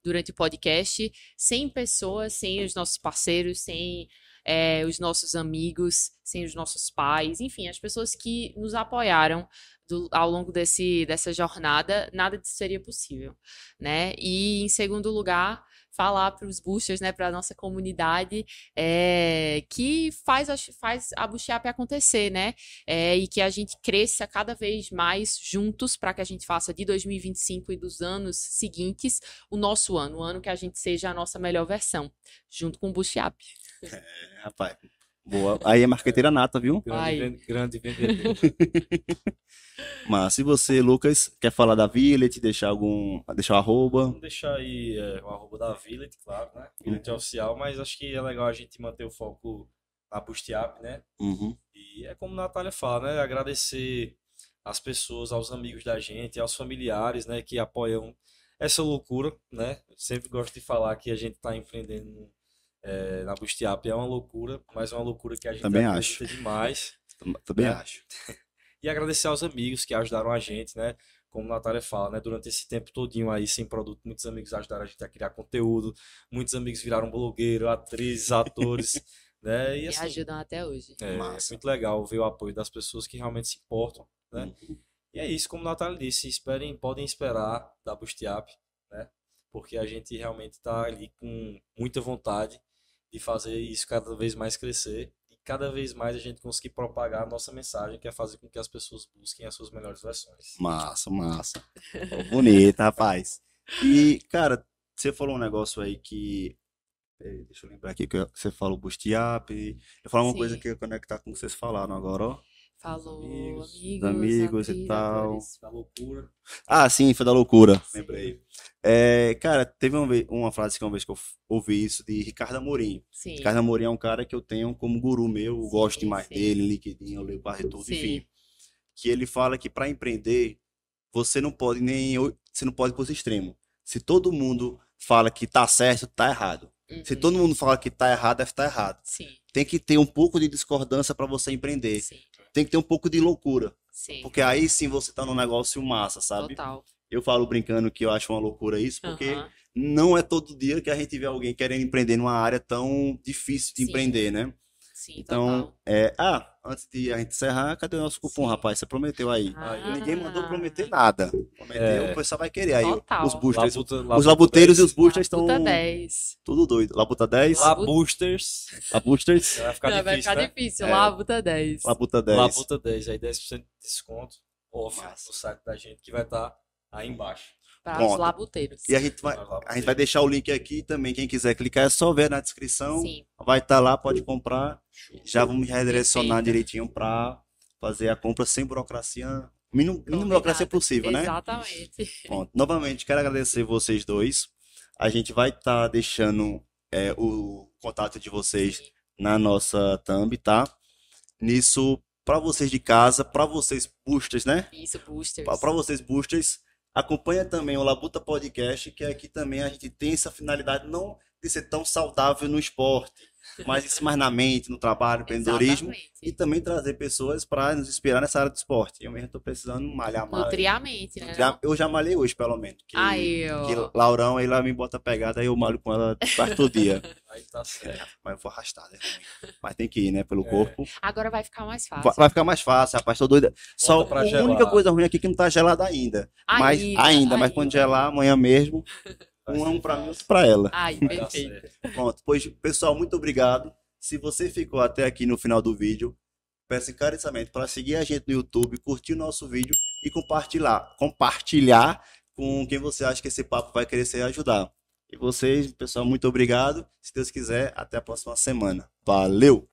durante o podcast. 100 pessoas, sem os nossos parceiros, sem os nossos amigos, sem os nossos pais, enfim, as pessoas que nos apoiaram ao longo dessa jornada, nada disso seria possível, né? E, em segundo lugar, falar para os boosters, né, para a nossa comunidade, que faz a Boost Up acontecer, né? E que a gente cresça cada vez mais juntos para que a gente faça de 2025 e dos anos seguintes o nosso ano, o ano que a gente seja a nossa melhor versão, junto com o Boost Up. Rapaz, boa. Aí é marqueteira nata, viu? Ai. Grande vendedor. Mas se você, Lucas, quer falar da Village, deixar o arroba. Vamos deixar aí o arroba da Village, claro, né? Village oficial, mas acho que é legal a gente manter o foco na Boost Up, né? Uhum. E é como a Natália fala, né? Agradecer às pessoas, aos amigos da gente, aos familiares, né? Que apoiam essa loucura, né? Eu sempre gosto de falar que a gente está empreendendo na Boost Up. É uma loucura, mas é uma loucura que a gente Também acredita demais. Também É. acho. E agradecer aos amigos que ajudaram a gente, né? Como a Natália fala, né? Durante esse tempo todinho aí, sem produto, muitos amigos ajudaram a gente a criar conteúdo, muitos amigos viraram blogueiro, atrizes, atores, né? E E assim, ajudam até hoje. é Massa. muito legal ver o apoio das pessoas que realmente se importam, né? Uhum. E é isso, como a Natália disse, podem esperar da Boost Up, né? Porque a gente realmente está ali com muita vontade de fazer isso cada vez mais crescer e cada vez mais a gente conseguir propagar a nossa mensagem, que é fazer com que as pessoas busquem as suas melhores versões. Massa, massa. Bonito, rapaz. E, cara, você falou um negócio aí que. Deixa eu lembrar aqui que você falou Boost Up. Eu falo uma Sim. coisa que ia conectar com o que vocês falaram agora, ó. Falou, amigos, amigos, e tal. atores. Da loucura. Ah, sim, foi da loucura. Sim. Lembrei. Cara, teve uma frase que uma vez que eu ouvi isso de Ricardo Amorim. Sim, Ricardo Amorim é um cara que eu tenho como guru meu, eu Sim, gosto demais sim. dele, LinkedIn, eu leio quase tudo, Sim. enfim. Que ele fala que para empreender, você não pode ir pro extremo. Se todo mundo fala que tá certo, tá errado. Se Uhum. todo mundo fala que tá errado, deve estar errado. Sim, Tem que ter um pouco de discordância para você empreender. sim, Tem que ter um pouco de loucura, sim. porque aí sim você tá num negócio massa, sabe? Total. Eu falo brincando que eu acho uma loucura isso, porque Aham. não é todo dia que a gente vê alguém querendo empreender numa área tão difícil de Sim. empreender, né? Sim, Então, total. antes de a gente encerrar, cadê o nosso cupom, Sim. rapaz? Você prometeu aí. Ah. Ninguém mandou prometer nada. Prometeu, o pessoal vai querer aí. Total. Os boosters, Labuta os labuteiros e 10. os boosters estão Labuta 10. tudo doido. Labuta 10, Laboosters. Laboosters, Vai ficar Não, vai difícil, ficar né? difícil. É. Labuta 10. Labuta 10. Labuta 10, aí 10% de desconto off Massa. no site da gente, que vai estar aí embaixo. Para Pronto. os labuteiros. E a gente vai deixar o link aqui também. Quem quiser clicar é só ver na descrição. Sim, Vai estar lá, pode comprar. Já vamos redirecionar Perfeito. direitinho para fazer a compra sem burocracia. Mínimo Combinado. burocracia possível, né? Exatamente. Pronto. Novamente, quero agradecer vocês dois. A gente vai estar deixando o contato de vocês Sim. na nossa thumb, tá? Nisso, para vocês de casa, para vocês boosters, né? Isso, boosters. Para vocês boosters, acompanha também o Labuta Podcast, que aqui também a gente tem essa finalidade não de ser tão saudável no esporte, mas isso mais na mente, no trabalho, no empreendedorismo. E Exatamente. também trazer pessoas para nos inspirar nessa área do esporte. Eu mesmo estou precisando malhar mais. Nutrir a mente, né? Não? Eu já malhei hoje, pelo menos. Aí, Que ó. Laurão, aí lá me bota pegada, aí eu malho com ela quase todo dia. Aí tá certo. Mas eu vou arrastar, né? Mas tem que ir, né? Pelo É. corpo. Agora vai ficar mais Vai fácil. vai ficar mais fácil, rapaz. Tô doida. Só pra a gelar. única coisa ruim aqui é que não tá gelada ainda. Mas Ainda. quando gelar, amanhã mesmo, Vai um ser pra mim, fácil. outro pra ela. Ai, Vai dar perfeito. certo. Pronto. Pois, pessoal, muito obrigado. Se você ficou até aqui no final do vídeo, peço encarecidamente para seguir a gente no YouTube, curtir o nosso vídeo e compartilhar com quem você acha que esse papo vai crescer e ajudar. E vocês, pessoal, muito obrigado. Se Deus quiser, até a próxima semana. Valeu!